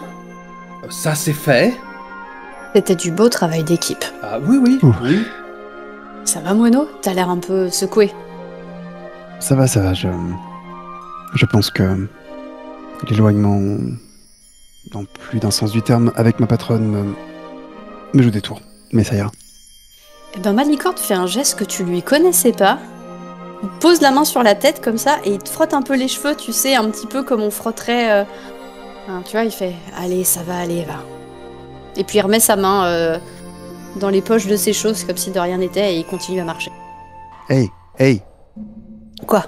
ça c'est fait. C'était du beau travail d'équipe. Ah oui. Ça va, Moineau? T'as l'air un peu secoué. Ça va. Je pense que l'éloignement, dans plus d'un sens du terme, avec ma patronne, me joue des tours. Mais ça ira. Eh ben, Malicorne fait un geste que tu lui connaissais pas. Il pose la main sur la tête comme ça et il te frotte un peu les cheveux, tu sais, un petit peu comme on frotterait... tu vois, il fait « Allez, ça va aller, va ». Et puis il remet sa main dans les poches de ses choses comme si de rien n'était et il continue à marcher. Hey, Quoi?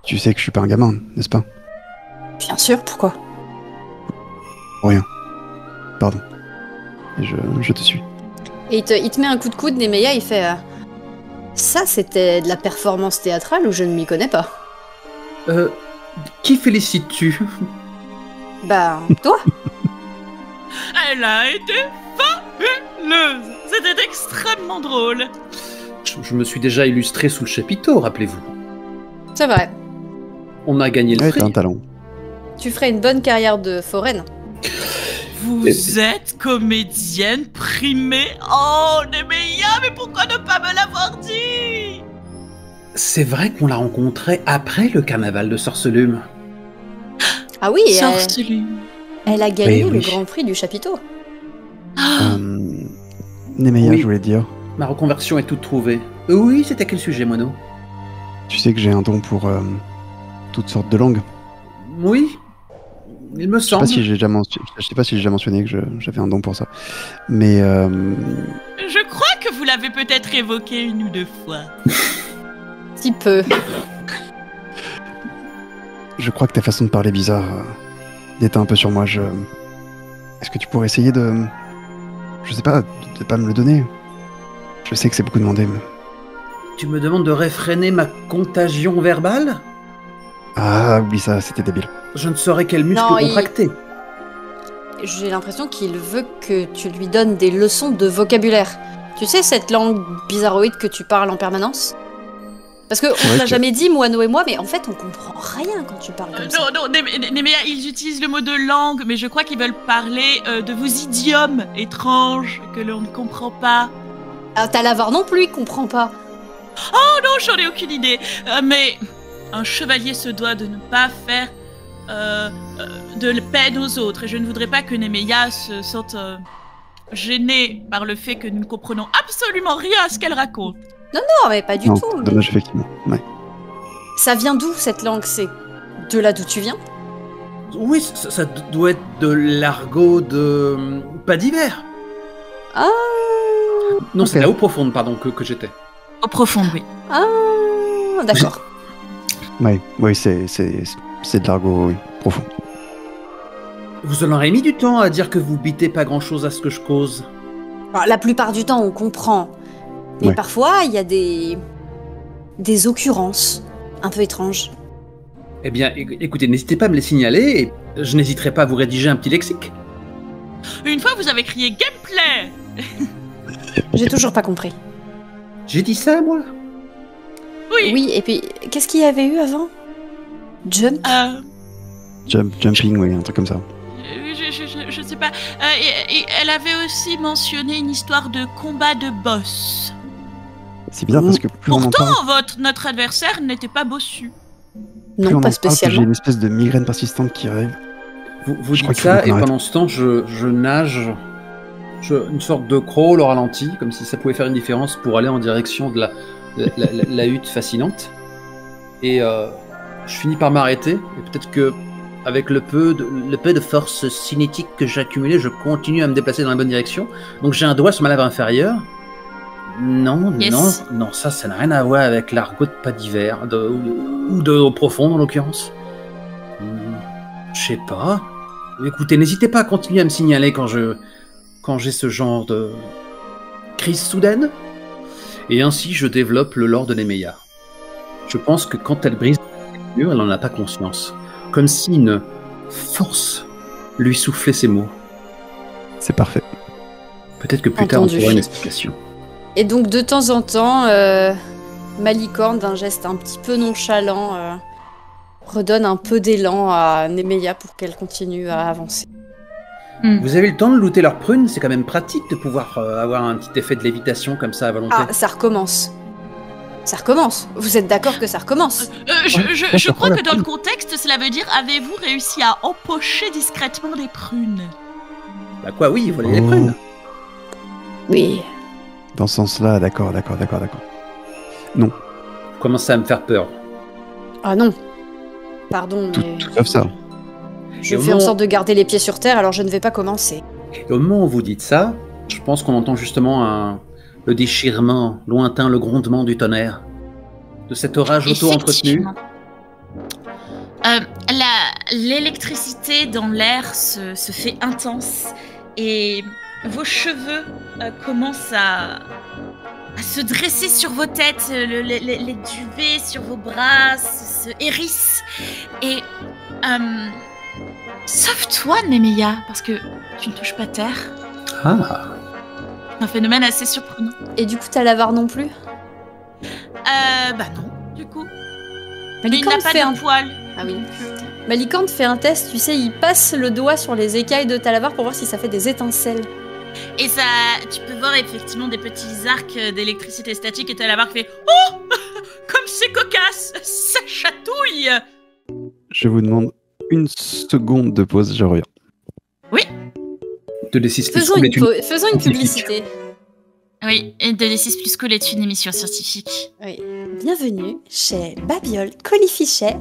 tu sais que je suis pas un gamin, n'est-ce pas? Bien sûr, pourquoi? Rien. Pardon. Et je te suis. Et il te met un coup de coude, Nemeya, il fait ça, c'était de la performance théâtrale ou je ne m'y connais pas? Qui félicites-tu? Bah, toi? Elle a été fabuleuse. C'était extrêmement drôle. Je me suis déjà illustré sous le chapiteau, rappelez-vous. C'est vrai. On a gagné le Ouais, prix. t'as un talent. Tu ferais une bonne carrière de foraine. Vous êtes comédienne primée. Oh, Nemeya, mais pourquoi ne pas me l'avoir dit? C'est vrai qu'on l'a rencontrée après le carnaval de Sorcelume. Ah oui, Sorcelume. elle a gagné Oui. le grand prix du chapiteau. Nemeya, Oui. je voulais te dire, Ma reconversion est toute trouvée. Oui, c'était quel sujet, Mono? tu sais que j'ai un don pour toutes sortes de langues. Oui, il me Je sais semble. pas si j'ai déjà mentionné que j'avais un don pour ça. Mais Je crois que vous l'avez peut-être évoqué une ou deux fois. Si peu. je crois que ta façon de parler bizarre déteint un peu sur moi. Est-ce que tu pourrais essayer de... Je sais pas, de pas me le donner? Je sais que c'est beaucoup demandé, mais... Tu me demandes de réfréner ma contagion verbale? Ah, oublie ça, c'était débile. Je ne saurais quel muscle Non, contracter. J'ai l'impression qu'il veut que tu lui donnes des leçons de vocabulaire. Tu sais, cette langue bizarroïde que tu parles en permanence? Parce que on vrai l'a que- jamais dit, Moineau et moi, mais en fait, on comprend rien quand tu parles comme ça. Non, Nemeya, ils utilisent le mot de langue, mais je crois qu'ils veulent parler de vos idiomes étranges que l'on ne comprend pas. Ah, Talavar non plus, il comprend pas. Oh non, j'en ai aucune idée. Mais un chevalier se doit de ne pas faire de la peine aux autres. Et je ne voudrais pas que Nemeya se sente gênée par le fait que nous ne comprenons absolument rien à ce qu'elle raconte. Non, mais pas du Non, tout. dommage, effectivement. Ouais. Ça vient d'où, cette langue? C'est de là d'où tu viens? Oui, ça doit être de l'argot de... pas d'hiver. Ah, Non, Ok. c'est la eau profonde, pardon, que j'étais. Au profond, oui. d'accord. Oui, c'est de l'argot, oui, profond. Vous en aurez mis du temps à dire que vous bitez pas grand-chose à ce que je cause. Alors, la plupart du temps, on comprend. Mais Ouais. parfois, il y a des occurrences un peu étranges. Eh bien, écoutez, n'hésitez pas à me les signaler et je n'hésiterai pas à vous rédiger un petit lexique. Une fois, vous avez crié gameplay. J'ai toujours pas compris. J'ai dit ça, moi? Oui. Oui, et puis, qu'est-ce qu'il y avait eu avant? Jump? Jumping, oui, un truc comme ça. Je sais pas. Et elle avait aussi mentionné une histoire de combat de boss. C'est bizarre parce que plus on en parle, Pourtant, notre adversaire n'était pas bossu. plus on Non, en pas parle, plus j'ai spécialement. une espèce de migraine persistante qui arrive. Vous Je crois dites qu'il faut ça qu'on et arrête. pendant ce temps, je nage, une sorte de crawl au ralenti, comme si ça pouvait faire une différence pour aller en direction de la hutte fascinante. Et je finis par m'arrêter. Et peut-être que avec le peu de force cinétique que j'ai accumulé, je continue à me déplacer dans la bonne direction. Donc j'ai un doigt sur ma lèvre inférieure. Non, Yes. non, ça n'a rien à voir avec l'argot de pas d'hiver, ou de eau profonde en l'occurrence. Je sais pas. Écoutez, n'hésitez pas à continuer à me signaler quand j'ai ce genre de crise soudaine. Et ainsi, je développe le lore de Nemeia. Je pense que quand elle brise le mur, elle n'en a pas conscience. Comme si une force lui soufflait ses mots. C'est parfait. Peut-être que plus tard, on Entendu. trouvera une explication. Et donc, de temps en temps, Malicorne, d'un geste un petit peu nonchalant, redonne un peu d'élan à Nemeia pour qu'elle continue à avancer. Vous avez le temps de looter leurs prunes? C'est quand même pratique de pouvoir avoir un petit effet de lévitation comme ça à volonté. Ah, ça recommence. Ça recommence. Vous êtes d'accord que ça recommence? Je crois que dans le contexte, cela veut dire avez-vous réussi à empocher discrètement des prunes? Bah quoi, oui, voilà les Oh. prunes. Oui. Dans ce sens-là, d'accord. Vous commencez à me faire peur. Ah non. Pardon, Tout, mais tout sauf ça. je Et au fais en moment- sorte de garder les pieds sur terre, alors je ne vais pas commencer. Et au moment où vous dites ça, je pense qu'on entend justement le déchirement lointain, le grondement du tonnerre. De cet orage auto-entretenu. Effectivement. L'électricité dans l'air se fait intense et vos cheveux commencent à se dresser sur vos têtes, les duvets sur vos bras se hérissent. Et sauf toi, Nemeia, parce que tu ne touches pas terre. Ah, Un phénomène assez surprenant. Et du coup, t'as l'avare non plus? Bah non, du coup. Il Malicorne n'a pas fait un... de poils. Ah oui. Malicorne fait un test, tu sais, il passe le doigt sur les écailles de Talavar pour voir si ça fait des étincelles. Et ça, tu peux voir effectivement des petits arcs d'électricité statique et t'as la barre qui fait oh comme c'est cocasse, ça chatouille. Je vous demande une seconde de pause, je reviens. de D6 plus Faisons cool une, est une... faisons une publicité. Oui, et de D6 plus cool est une émission scientifique. Oui. Bienvenue chez Babiole, Colifichet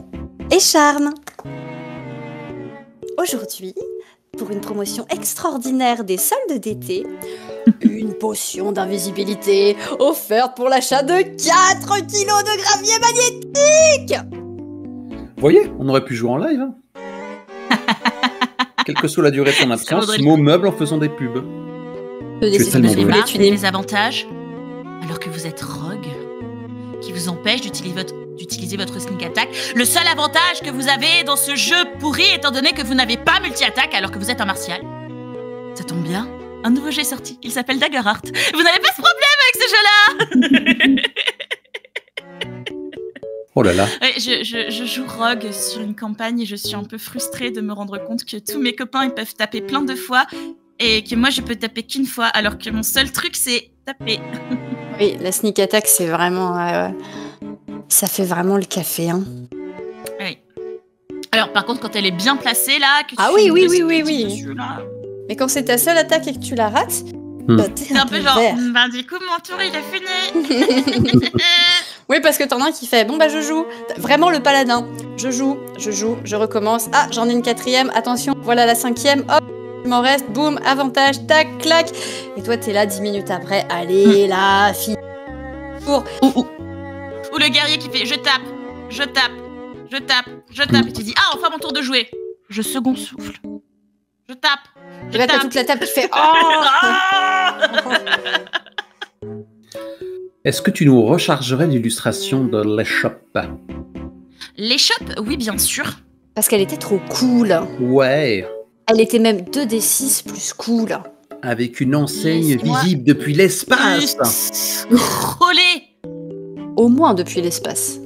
et Charme. Aujourd'hui, pour une promotion extraordinaire des soldes d'été, une potion d'invisibilité offerte pour l'achat de 4 kilos de gravier magnétique. Vous voyez, on aurait pu jouer en live. Hein. Quelle que soit la durée de son absence, vaudrait le mot meuble en faisant des pubs. Le Tu es D6 tellement plus doué. cool Marre est des une désavantages, alors que vous êtes rogue, qui vous empêche d'utiliser votre sneak attack. Le seul avantage que vous avez dans ce jeu pourri, étant donné que vous n'avez pas multi-attaque alors que vous êtes un martial. Ça tombe bien, un nouveau jeu est sorti, il s'appelle Daggerheart. Vous n'avez pas ce problème avec ce jeu-là. Oh là là. Ouais, je joue rogue sur une campagne et je suis un peu frustrée de me rendre compte que tous mes copains ils peuvent taper plein de fois et que moi je peux taper qu'une fois alors que mon seul truc c'est taper. Oui, la sneak attack, c'est vraiment... ça fait vraiment le café, hein. Oui. Alors par contre quand elle est bien placée là, que tu Ah fais oui, une oui, petite oui, petite oui. dessus, là, Mais quand c'est ta seule attaque et que tu la rates, bah, t'es c'est un peu genre, vert. ben du coup mon tour il est fini. Oui, parce que t'en as un qui fait, bon bah je joue. Vraiment le paladin. Je joue, je recommence. Ah, j'en ai une 4e, attention, voilà la 5e, hop. Il m'en reste, boum, avantage, tac, clac. Et toi, t'es là 10 minutes après. Allez, la fille. Ou le guerrier qui fait je tape. Et tu dis ah, enfin mon tour de jouer. Je second souffle. Je tape. Et là, t'as toute la table qui fait oh. Est-ce que tu nous rechargerais l'illustration de l'échoppe? L'échoppe, oui, bien sûr. Parce qu'elle était trop cool. Ouais. Elle était même 2d6 plus cool. Avec une enseigne Laissez-moi. visible depuis l'espace. Scroller. Au moins depuis l'espace.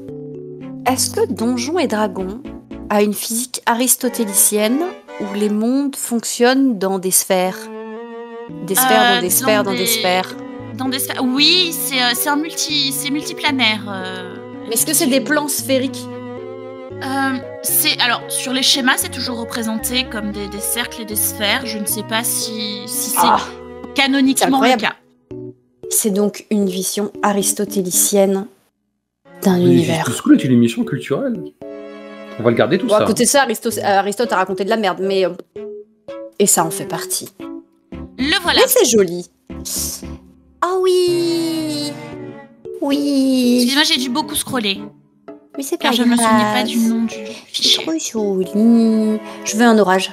Est-ce que Donjons et Dragons a une physique aristotélicienne où les mondes fonctionnent dans des sphères? Des sphères dans des sphères dans des sphères. Dans des sphères. Oui, c'est multiplanaire. Mais est-ce que c'est des plans sphériques? Alors sur les schémas, c'est toujours représenté comme des cercles et des sphères. Je ne sais pas si c'est canoniquement le cas. C'est donc une vision aristotélicienne d'un Mais univers. Tout School est une émission culturelle. On va le garder tout Bon, ça. à côté de ça, Aristote a raconté de la merde, mais... Et ça en fait partie. Le voilà. Mais c'est joli. Ah oui. Oui. Excusez-moi, j'ai dû beaucoup scroller. Mais c'est pas Car je grave. me souvenais pas du nom du C'est fichier. trop joli. Je veux un orage.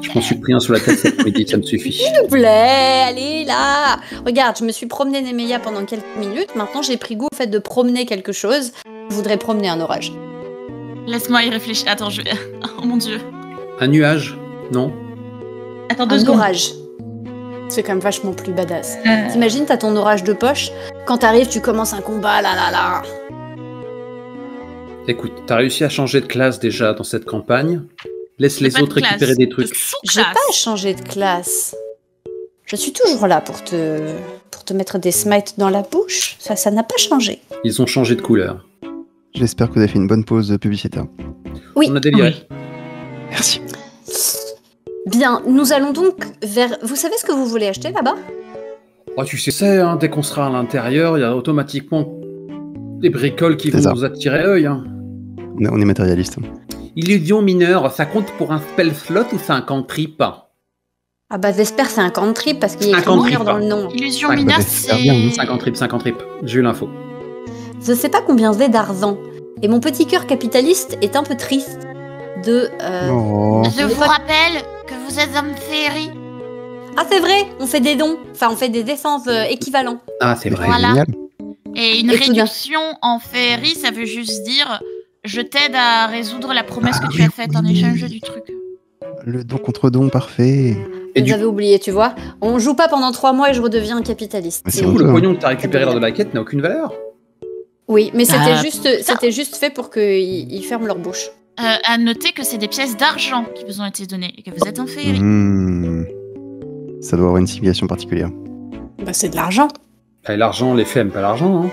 Je m'en suis pris un sur la tête cet après-midi, ça me suffit. S'il vous plaît, allez là. Regarde, je me suis promené Nemeia pendant quelques minutes. Maintenant, j'ai pris goût au fait de promener quelque chose. Je voudrais promener un orage. Laisse-moi y réfléchir. Attends, oh mon dieu. Un nuage? Non. Attends 2 Un secondes. orage. C'est quand même vachement plus badass. T'imagines, t'as ton orage de poche. Quand t'arrives, tu commences un combat, là. Écoute, t'as réussi à changer de classe déjà dans cette campagne. Laisse les Pas de autres classe, récupérer des de trucs. J'ai sous-classe. pas changé de classe. Je suis toujours là pour te mettre des smites dans la bouche. Ça n'a pas changé. Ils ont changé de couleur. J'espère que vous avez fait une bonne pause publicitaire. Oui. On a déliré. Merci. Bien, nous allons donc vers... Vous savez ce que vous voulez acheter là-bas? Oh, tu sais, hein, dès qu'on sera à l'intérieur, il y a automatiquement des bricoles qui C'est vont ça. nous attirer l'œil. Hein. On est matérialiste. Illusion mineure, ça compte pour un spell slot ou c'est un cantrip? Ah bah j'espère c'est un cantrip parce qu'il y a Un écrit mineur cantrip. dans le nom. Illusion Ouais, mineure, bah, j'espère bien, hein. c'est... 5 cantrip. J'ai eu l'info. Je sais pas combien j'ai d'argent. Et mon petit cœur capitaliste est un peu triste de... Oh. Je vous rappelle que vous êtes un féerie. Ah c'est vrai, on fait des dons. Enfin on fait des défenses équivalents. Ah, c'est vrai. Voilà. Génial. Et une Et tout d'un- réduction en féerie, ça veut juste dire je t'aide à résoudre la promesse que tu as faite en échange du truc. Le don contre don, parfait. Et Vous du avez oublié, tu vois. On joue pas pendant 3 mois et je redeviens un capitaliste. Mais Du c'est coup, honteux, le hein. pognon que t'as récupéré lors de la quête n'a aucune valeur. Oui, mais Ah, c'était juste fait pour qu'ils ferment leur bouche. À noter que c'est des pièces d'argent qui vous ont été données et que vous êtes un féerie. Hmm. Ça doit avoir une signification particulière. Bah c'est de l'argent. Et l'argent, les fées aiment pas l'argent. Hein.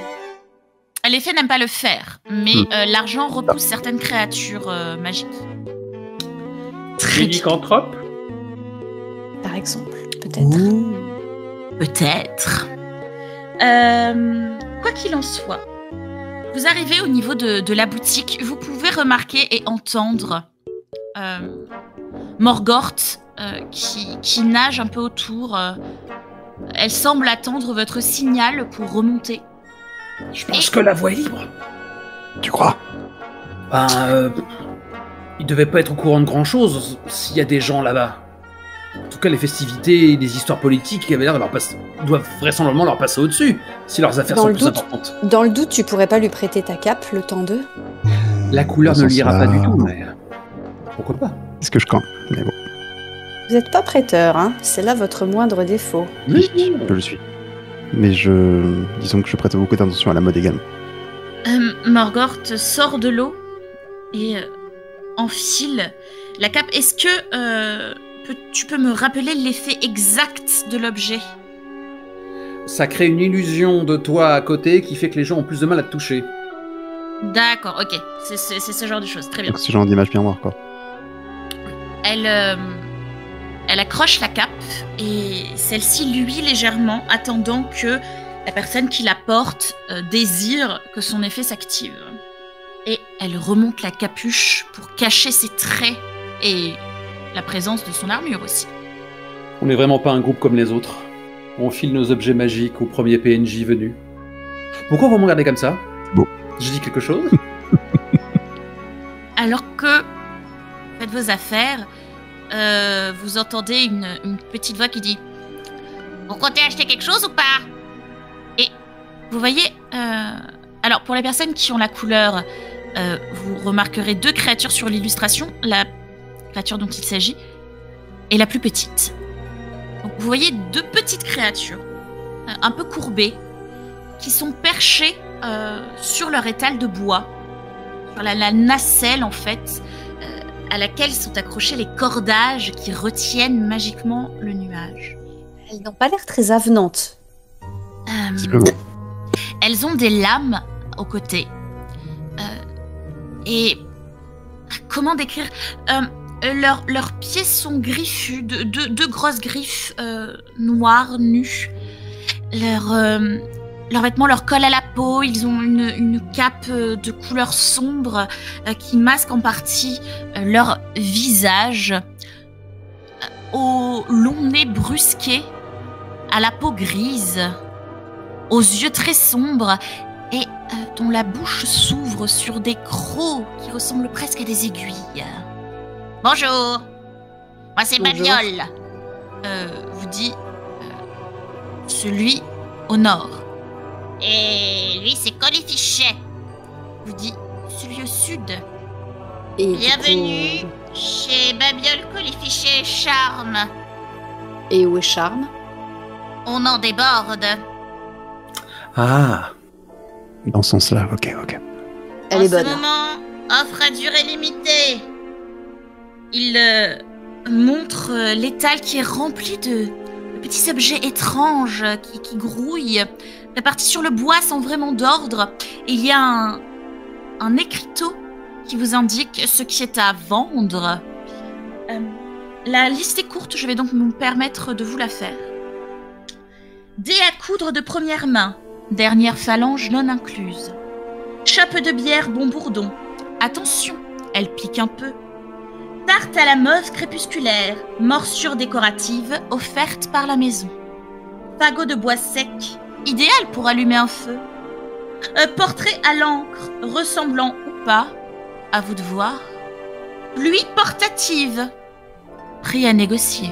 Les fées n'aiment pas le fer, mais l'argent repousse certaines créatures magiques. Très bien. Lycanthrope. Par exemple, peut-être. Peut-être. Quoi qu'il en soit, vous arrivez au niveau de la boutique. Vous pouvez remarquer et entendre Morgorth qui nage un peu autour. Elle semble attendre votre signal pour remonter. Je pense que la voie est libre. Tu crois? Ben, il devait pas être au courant de grand chose s'il y a des gens là-bas. En tout cas, les festivités et les histoires politiques qui avaient l'air de leur passer, doivent vraisemblablement leur passer au-dessus, si leurs affaires Dans sont le plus doute. importantes. Dans le doute, tu pourrais pas lui prêter ta cape le temps d'eux? La couleur Dans ne ce l'ira pas sens-là, du tout, mais pourquoi pas? C'est ce que je crains. Mais bon, Vous êtes pas prêteur, hein? C'est là votre moindre défaut. je le suis. Mais disons que je prête beaucoup d'attention à la mode également. Morgorth sort de l'eau et enfile la cape. Est-ce que tu peux me rappeler l'effet exact de l'objet? Ça crée une illusion de toi à côté qui fait que les gens ont plus de mal à te toucher. D'accord, ok. C'est ce genre de choses. Très bien. Donc ce genre d'image miroir, quoi. Elle accroche la cape et celle-ci luit légèrement, attendant que la personne qui la porte désire que son effet s'active. Et elle remonte la capuche pour cacher ses traits et la présence de son armure aussi. On n'est vraiment pas un groupe comme les autres. On file nos objets magiques au premier PNJ venu. Pourquoi vous me regardez comme ça? Bon. Je dis quelque chose? Alors que vous faites vos affaires, vous entendez une petite voix qui dit « Vous comptez acheter quelque chose ou pas ?» Et vous voyez... alors, pour les personnes qui ont la couleur, vous remarquerez 2 créatures sur l'illustration. La créature dont il s'agit est la plus petite. Donc, vous voyez 2 petites créatures, un peu courbées, qui sont perchées sur leur étal de bois, sur la nacelle, en fait, à laquelle sont accrochés les cordages qui retiennent magiquement le nuage. Elles n'ont pas l'air très avenantes. Elles ont des lames aux côtés. Et comment décrire leurs pieds sont griffus, deux grosses griffes noires, nues. Leurs vêtements leur collent à la peau. Ils ont une cape de couleur sombre qui masque en partie leur visage. Au long nez brusqué, à la peau grise, aux yeux très sombres et dont la bouche s'ouvre sur des crocs qui ressemblent presque à des aiguilles. « Bonjour, moi c'est Babiole », vous dit celui au nord. « Et lui c'est Colifichet », vous dit celui au sud. Et bienvenue chez Babiole, Colifichet et Charme. Et où est Charme? On en déborde. Ah. Dans ce sens-là, ok. Elle est bonne. En ce moment, offre à durée limitée. Il montre l'étal qui est rempli de petits objets étranges qui grouillent, répartis sur le bois sans vraiment d'ordre. Et il y a un écriteau qui vous indique ce qui est à vendre. La liste est courte, je vais donc me permettre de vous la faire. Dés à coudre de première main, dernière phalange non incluse. Chope de bière bon bourdon. Attention, elle pique un peu. Tarte à la mauve crépusculaire, morsure décorative offerte par la maison. Fagot de bois sec, idéal pour allumer un feu. Portrait à l'encre, ressemblant ou pas, à vous de voir. Pluie portative, prix à négocier.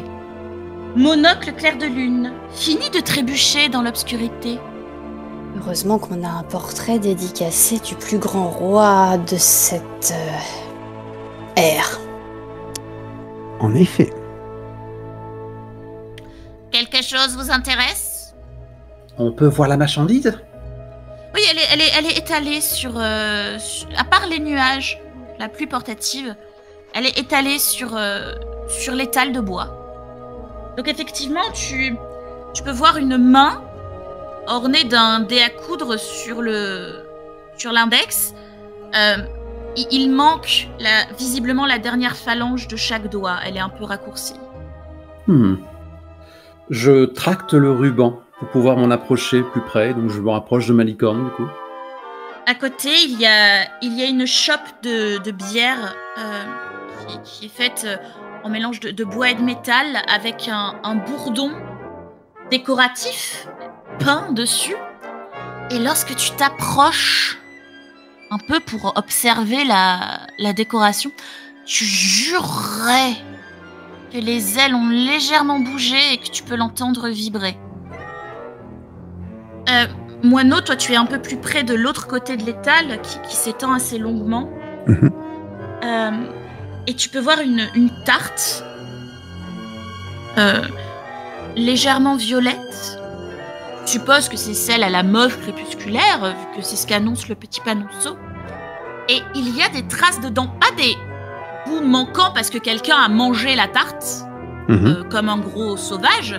Monocle clair de lune, fini de trébucher dans l'obscurité. Heureusement qu'on a un portrait dédicacé du plus grand roi de cette ère. En effet. Quelque chose vous intéresse? On peut voir la marchandise? Oui, elle est étalée sur... à part les nuages, la pluie portative, elle est étalée sur l'étal de bois. Donc effectivement, tu peux voir une main ornée d'un dé à coudre sur l'index. Il manque visiblement la dernière phalange de chaque doigt. Elle est un peu raccourcie. Je tracte le ruban pour pouvoir m'en approcher plus près, donc je me rapproche de ma licorne du coup. À côté, il y a une chope de bière qui est faite en mélange de bois et de métal avec un bourdon décoratif peint dessus. Et lorsque tu t'approches un peu pour observer la décoration, tu jurerais que les ailes ont légèrement bougé et que tu peux l'entendre vibrer. Moineau, toi tu es un peu plus près de l'autre côté de l'étal qui s'étend assez longuement. Et tu peux voir une tarte légèrement violette. Je suppose que c'est celle à la mauve crépusculaire, vu que c'est ce qu'annonce le petit panonceau. Et il y a des traces dedans, pas des bouts manquants parce que quelqu'un a mangé la tarte, comme un gros sauvage.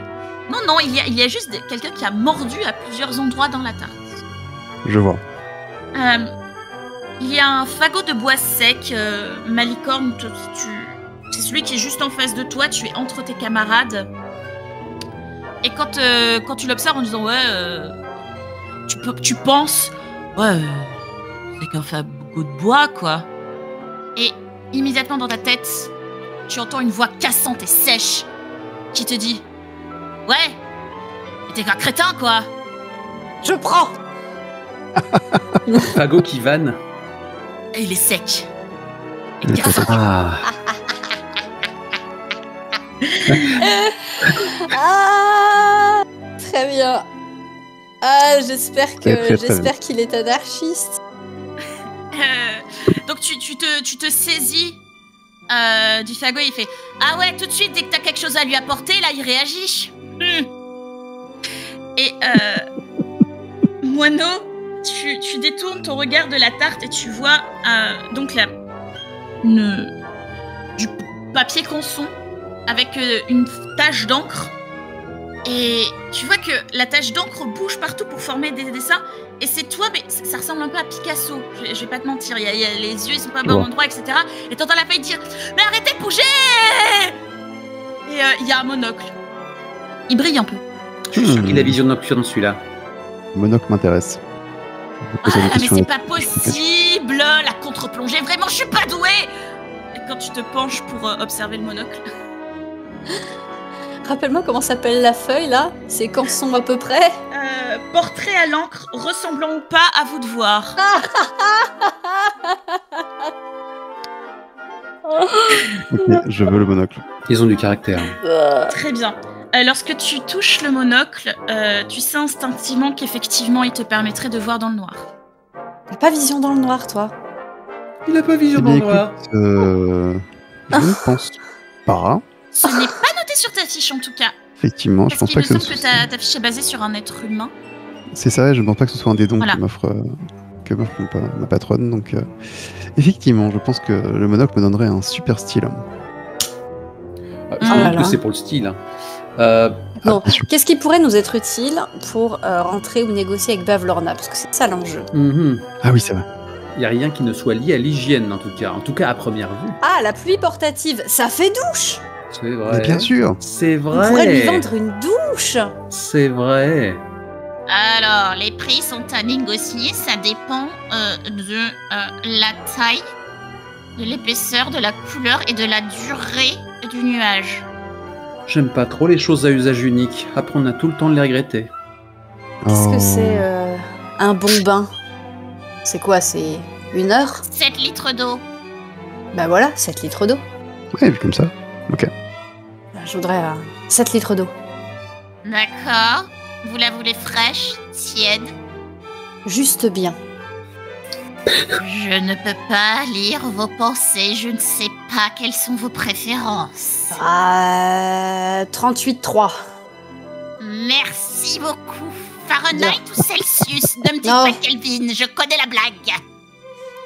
Non, il y a juste quelqu'un qui a mordu à plusieurs endroits dans la tarte. Je vois. Il y a un fagot de bois sec, Malicorne, c'est celui qui est juste en face de toi, tu es entre tes camarades. Et quand tu l'observes en disant tu penses c'est qu'un fagot de bois quoi. Et immédiatement dans ta tête, tu entends une voix cassante et sèche qui te dit Ouais. Mais t'es qu'un crétin, quoi. Je prends. Fago qui vanne. Et il est sec. Et Il est t'es sec. Ah. Ah, très bien. Ah, j'espère Très, très, très j'espère qu'il est anarchiste. Donc tu te saisis du fagot, il fait ah ouais, tout de suite dès que t'as quelque chose à lui apporter, là il réagit. Et Moineau, tu détournes ton regard de la tarte et tu vois donc du papier canson avec une tache d'encre. Et tu vois que la tache d'encre bouge partout pour former des dessins. Et c'est toi, mais ça ressemble un peu à Picasso. Je vais pas te mentir, il y a les yeux, ils sont pas au bon endroit, etc. Et t'entends la feuille dire mais arrêtez de bouger. Et il y a un monocle. Il brille un peu. Je suis sûr qu'il a vision nocturne celui-là. Monocle m'intéresse. Je vais poser des Ah, mais questions c'est là-dessus. pas possible. La contre-plongée, vraiment, je suis pas douée. Et quand tu te penches pour observer le monocle. Rappelle-moi comment s'appelle la feuille là. C'est canson à peu près. Portrait à l'encre, ressemblant ou pas, à vous de voir. Ok, je veux le monocle. Ils ont du caractère. Très bien. Lorsque tu touches le monocle, tu sais instinctivement qu'effectivement il te permettrait de voir dans le noir. T'as pas vision dans le noir, toi. Il a pas vision Eh dans bien, le noir. écoute, je ne pense pas. Ce n'est pas noté sur ta fiche en tout cas. Effectivement, je Parce pense qu'il pas me que semble que ta fiche est basée sur un être humain. c'est ça, je ne pense pas que ce soit un des dons Voilà. que m'offre ma patronne. Donc, effectivement, je pense que le monocle me donnerait un super style. Je là pense là. que c'est pour le style. Bon, bien sûr. qu'est-ce qui pourrait nous être utile pour rentrer ou négocier avec Bavlorna? Parce que c'est ça l'enjeu. Ah oui, c'est vrai. Il n'y a rien qui ne soit lié à l'hygiène en tout cas à première vue. Ah, la pluie portative, ça fait douche. C'est Mais vrai. bien sûr. C'est On pourrait lui vrai. vendre une douche. C'est vrai. Alors, les prix sont à négocier, ça dépend de la taille, de l'épaisseur, de la couleur et de la durée du nuage. J'aime pas trop les choses à usage unique. Après, on a tout le temps de les regretter. Qu'est-ce Oh. que c'est un bon bain? C'est quoi? C'est 1 heure? 7 litres d'eau. Bah voilà, 7 litres d'eau. Ouais, vu comme ça. Je voudrais 7 litres d'eau. D'accord. Vous la voulez fraîche, tiède? Juste bien. Je ne peux pas lire vos pensées, je ne sais pas quelles sont vos préférences. 38,3. Merci beaucoup. Fahrenheit ou Celsius? Ne me dites Non. pas Kelvin, je connais la blague.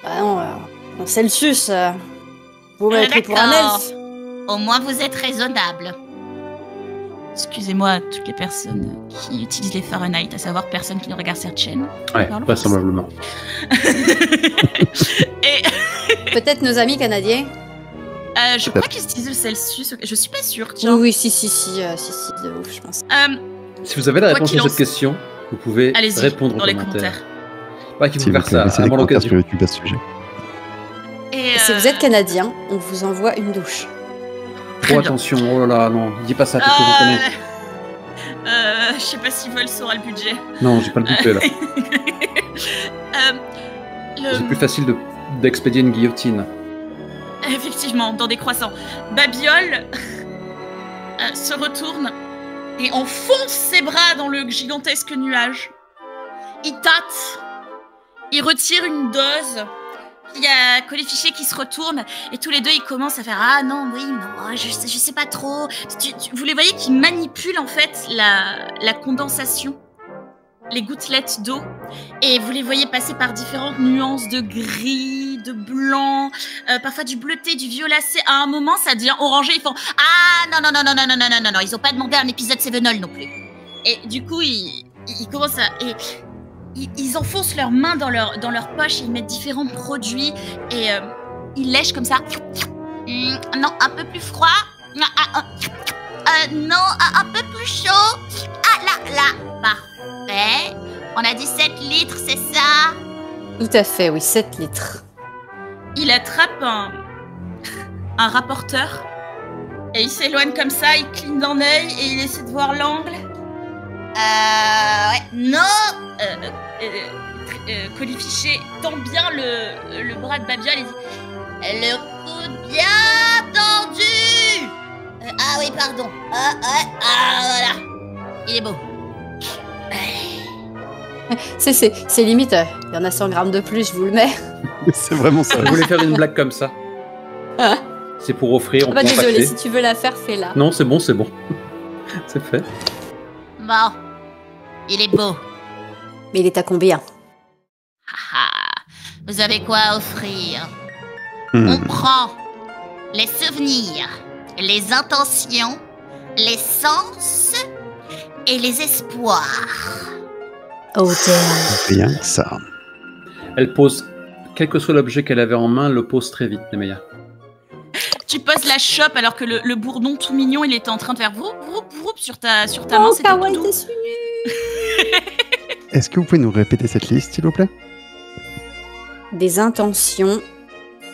Bah non, en Celsius, vous m'avez pris pour un D'accord. elfe. Au moins vous êtes raisonnable. Excusez-moi, toutes les personnes qui utilisent les Fahrenheit, à savoir personne qui ne regarde cette chaîne. Ouais, Parlons vraisemblablement. Et Peut-être nos amis canadiens. je crois qu'ils utilisent le Celsius. Je suis pas sûre. Tiens. Oui, si, de ouf, je pense. Si vous avez la Quoi réponse qu'il à en cette question, vous pouvez Allez-y, répondre dans aux les commentaires. commentaires. Pas qu'il faut S'il vous faire plaît, ça laissez des avant commentaires l'occasion. sur YouTube à ce sujet. Et, Si vous êtes canadien, on vous envoie une douche. très Oh, bien. attention, oh là là, non, dis pas ça, parce que je connais. Je sais pas si Vol saura le budget. Non, j'ai pas le budget là. C'est plus facile d'expédier une guillotine. Effectivement, dans des croissants. Babiole se retourne et enfonce ses bras dans le gigantesque nuage. Il tâte. Il retire une dose. Il y a Colifiché qui se retourne et tous les deux ils commencent à faire ah non oui non je sais pas trop. Vous les voyez qui manipulent en fait la condensation, les gouttelettes d'eau, et vous les voyez passer par différentes nuances de gris, de blanc, parfois du bleuté, du violacé. À un moment ça devient orangé. Ils font ah non ils ont pas demandé un épisode Sevenol non plus. Et du coup ils commencent à ils enfoncent leurs mains dans leur poche et ils mettent différents produits et ils lèchent comme ça. Non, un peu plus froid. Non, un peu plus chaud. Ah là, parfait. On a dit 7 litres, c'est ça? Tout à fait, oui, 7 litres. Il attrape un rapporteur Et il s'éloigne comme ça, il cligne d'un œil et il essaie de voir l'angle. Ouais, non. Colifiché tend bien le bras de Babiole et dit le coude bien tendu. Ah oui, pardon. Voilà. Il est beau. C'est limite, il y en a 100 grammes de plus, je vous le mets. C'est vraiment ça. Je voulais faire une blague comme ça. Ah. C'est pour offrir. Ah bah désolé, si tu veux la faire, fais-la. Non, c'est bon, c'est bon. C'est fait. Bon, il est beau. Mais il est à combien? Vous avez quoi à offrir? On prend les souvenirs, les intentions, les sens et les espoirs. Oh damn. Rien que ça. Elle pose, quel que soit l'objet qu'elle avait en main, elle le pose très vite, Nemeya. Tu poses la chope alors que le bourdon tout mignon, il était en train de faire vroup, vroup, vroup sur ta main. Oh, C'était kawaii, tout doux. t'es nu. Est-ce que vous pouvez nous répéter cette liste, s'il vous plaît? Des intentions,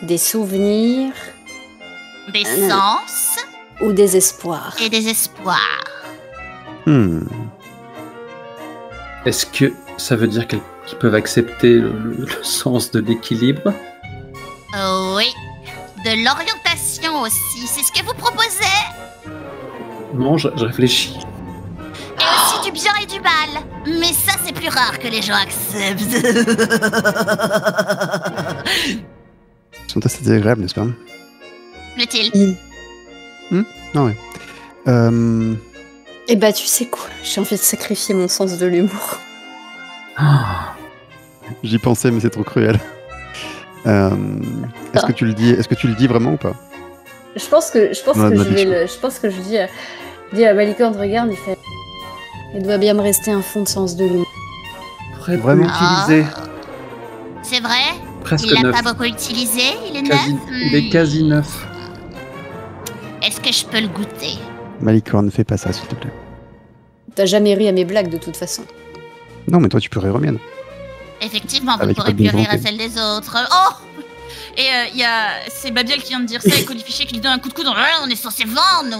des souvenirs Des sens ou des espoirs. et des espoirs. Est-ce que ça veut dire qu'ils peuvent accepter le sens de l'équilibre? Oh oui, de l'orientation aussi, c'est ce que vous proposez. Non, je réfléchis. Et aussi du bien et du mal. Mais ça, c'est plus rare que les gens acceptent. Ils sont assez désagréables, n'est-ce pas? Plaît-il? Non, ouais. Eh bah tu sais quoi, j'ai envie de sacrifier mon sens de l'humour. J'y pensais, mais c'est trop cruel. Est-ce que tu le dis vraiment ou pas? Je pense que je dis à Malicorne, regarde, il doit bien me rester un fond de sens de l'humour. Très peu Vraiment utilisé. C'est vrai? Presque Il l'a neuf. pas beaucoup utilisé, il est Quasi- neuf. il est quasi neuf. Est-ce que je peux le goûter? Malicorne, ne fais pas ça, s'il te plaît. T'as jamais ri à mes blagues de toute façon. Non, mais toi, tu peux rire aux miennes. Effectivement, vous ne Avec pourrez pas de plus bonne rire à volonté. celle des autres. Oh! Et c'est Babiole qui vient de dire ça et Colifiché qui lui donne un coup de coude. On est censé vendre.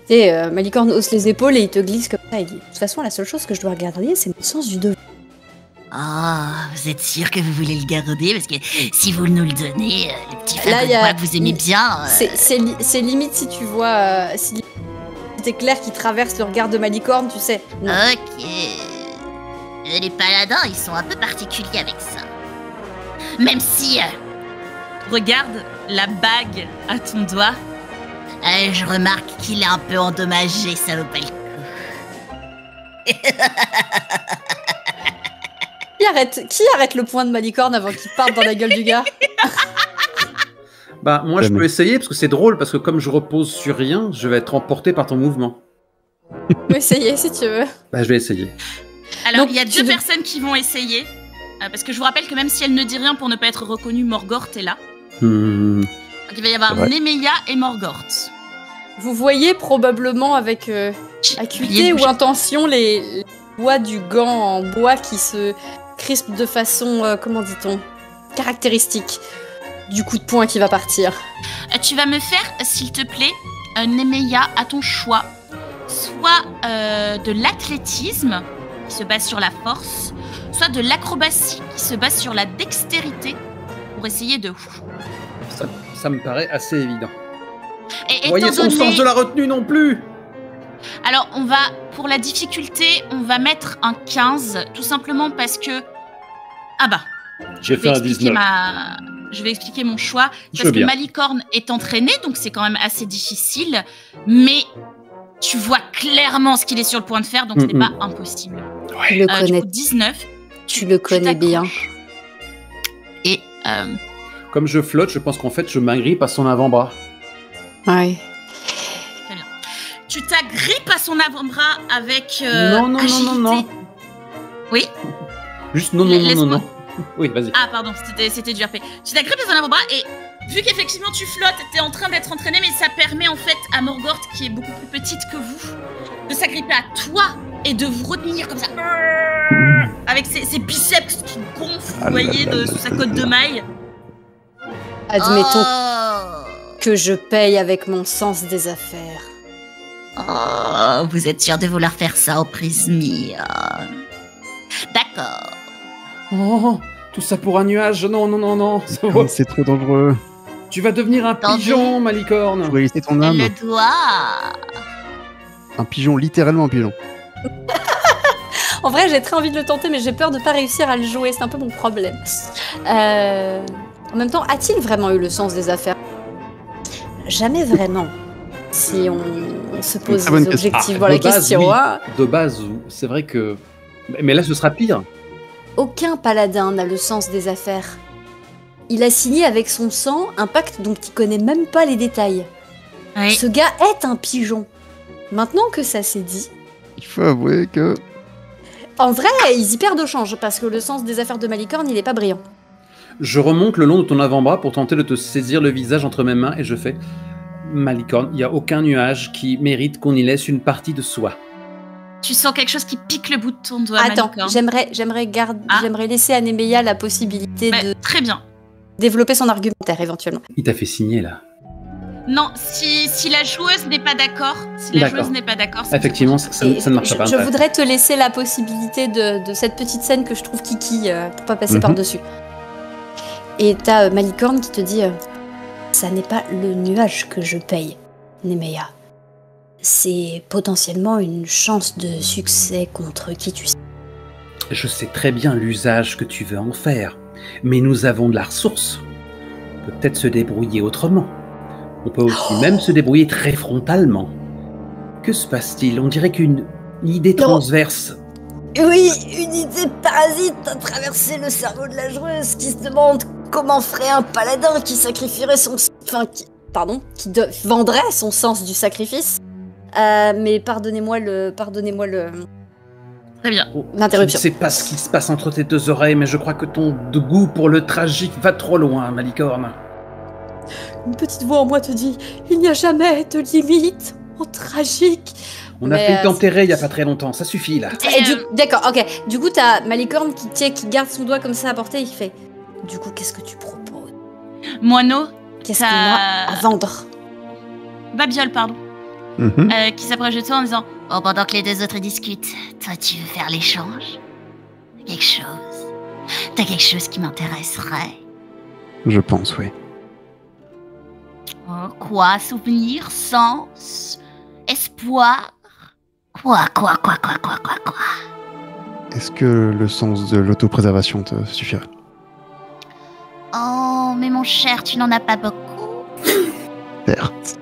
Et Malicorne hausse les épaules et il te glisse comme ça. Il dit, de toute façon, la seule chose que je dois regarder, c'est mon sens du devoir. Ah, vous êtes sûr que vous voulez le garder? Parce que si vous nous le donnez, le petit Là, fagot y a- de bois que vous aimez bien... C'est limite si tu vois... si c'est clair qui traverse le regard de Malicorne, tu sais. Non. Ok. Les paladins, ils sont un peu particuliers avec ça. Même si... regarde la bague à ton doigt. Je remarque qu'il est un peu endommagé, ça vaut pas le coup. Qui arrête le point de Malicorne avant qu'il parte dans la gueule du gars? Bah, moi, je Jamais. peux essayer parce que c'est drôle, parce que comme je repose sur rien, je vais être emporté par ton mouvement. Tu peux essayer si tu veux. Bah, je vais essayer. Alors, Donc, il y a tu deux veux- personnes qui vont essayer. Parce que je vous rappelle que même si elle ne dit rien pour ne pas être reconnue, Morgort est là. Hmm. Donc il va y avoir C'est vrai. Nemeya et Morgort. Vous voyez probablement avec acuité ou intention les doigts du gant en bois qui se crispent de façon, comment dit-on, caractéristique du coup de poing qui va partir. Tu vas me faire, s'il te plaît, Nemeya, à ton choix, soit de l'athlétisme, qui se base sur la force, soit de l'acrobatie, qui se base sur la dextérité, pour essayer de... Ça me paraît assez évident. Et Voyez étant son donné... sens de la retenue non plus. Alors, on va, pour la difficulté, on va mettre un 15, tout simplement parce que... Ah bah, J'ai fait un 19. Je vais expliquer mon choix. Je Parce veux que bien. Malicorne est entraîné, donc c'est quand même assez difficile. Mais tu vois clairement ce qu'il est sur le point de faire, donc ce n'est pas impossible. Tu le Du connais, coup, 19. tu le connais bien. t'accroches. Et Comme je flotte, je pense qu'en fait, je m'agrippe à son avant-bras. Ouais. tu t'agrippes à son avant-bras avec Non. agilité. Oui. Juste non. Laisse-moi- Oui, vas-y. Ah pardon, c'était du RP. Tu t'agrippes à son avant-bras et vu qu'effectivement tu flottes, t'es en train d'être entraîné, mais ça permet en fait à Morgort, qui est beaucoup plus petite que vous, de s'agripper à toi et de vous retenir comme ça. Avec ses biceps qui gonflent, vous voyez, sous sa côte de maille. Admettons, que je paye avec mon sens des affaires. Oh, vous êtes sûr de vouloir faire ça au Prismia? D'accord. Oh, tout ça pour un nuage. Non. Ça va. C'est trop dangereux. Tu vas devenir un Attendez. pigeon, Malicorne. Tu pourrais laisser ton Elle âme. le doit. Un pigeon, littéralement un pigeon. En vrai, j'ai très envie de le tenter, mais j'ai peur de pas réussir à le jouer. C'est un peu mon problème. En même temps, a-t-il vraiment eu le sens des affaires? Jamais vraiment. Si on se pose Très bonne des question. objectifs, voilà la de base, question. oui. Hein. De base, c'est vrai que... Mais là, ce sera pire. Aucun paladin n'a le sens des affaires. Il a signé avec son sang un pacte dont il connaît même pas les détails. Oui. Ce gars est un pigeon. Maintenant que ça s'est dit, Il faut avouer que... en vrai, ils y perdent au change parce que le sens des affaires de Malicorne, il est pas brillant. Je remonte le long de ton avant-bras pour tenter de te saisir le visage entre mes mains et je fais... Malicorne, il n'y a aucun nuage qui mérite qu'on y laisse une partie de soi. Tu sens quelque chose qui pique le bout de ton doigt, Attends, Malicorne. j'aimerais laisser à Nemeya la possibilité Bah, de très bien. développer son argumentaire éventuellement. Il t'a fait signer, là. Non, si la joueuse n'est pas d'accord, c'est Effectivement, ça ne marche pas. Je voudrais te laisser la possibilité de cette petite scène que je trouve kiki pour pas passer par-dessus. Et t'as Malicorne qui te dit ça n'est pas le nuage que je paye, Nemeya. C'est potentiellement une chance de succès contre qui tu sais. Je sais très bien l'usage que tu veux en faire, mais nous avons de la ressource. On peut peut-être se débrouiller autrement. On peut aussi même se débrouiller très frontalement. Que se passe-t-il? On dirait qu'une idée transverse... Oui, une idée parasite a traversé le cerveau de la joueuse qui se demande comment ferait un paladin qui sacrifierait son... qui vendrait son sens du sacrifice. Mais pardonnez-moi le... Très bien. L'interruption. Je ne sais pas ce qui se passe entre tes deux oreilles, mais je crois que ton goût pour le tragique va trop loin, Malicorne. Une petite voix en moi te dit il n'y a jamais de limite au tragique. On a failli t'enterrer il n'y a pas très longtemps, ça suffit là. D'accord, ok. Du coup, t'as Malicorne qui garde son doigt comme ça à portée, il fait du coup, qu'est-ce que tu proposes? Moineau, Qu'est-ce qu'on a à vendre? Babiole, pardon, qui s'approche de toi en disant oh, pendant que les deux autres discutent, toi tu veux faire l'échange? T'as quelque chose qui m'intéresserait? Je pense, oui. Oh, quoi? Souvenir? Sens? Espoir? Quoi? Est-ce que le sens de l'autopréservation te suffirait? Oh, mais mon cher, tu n'en as pas beaucoup. Certes.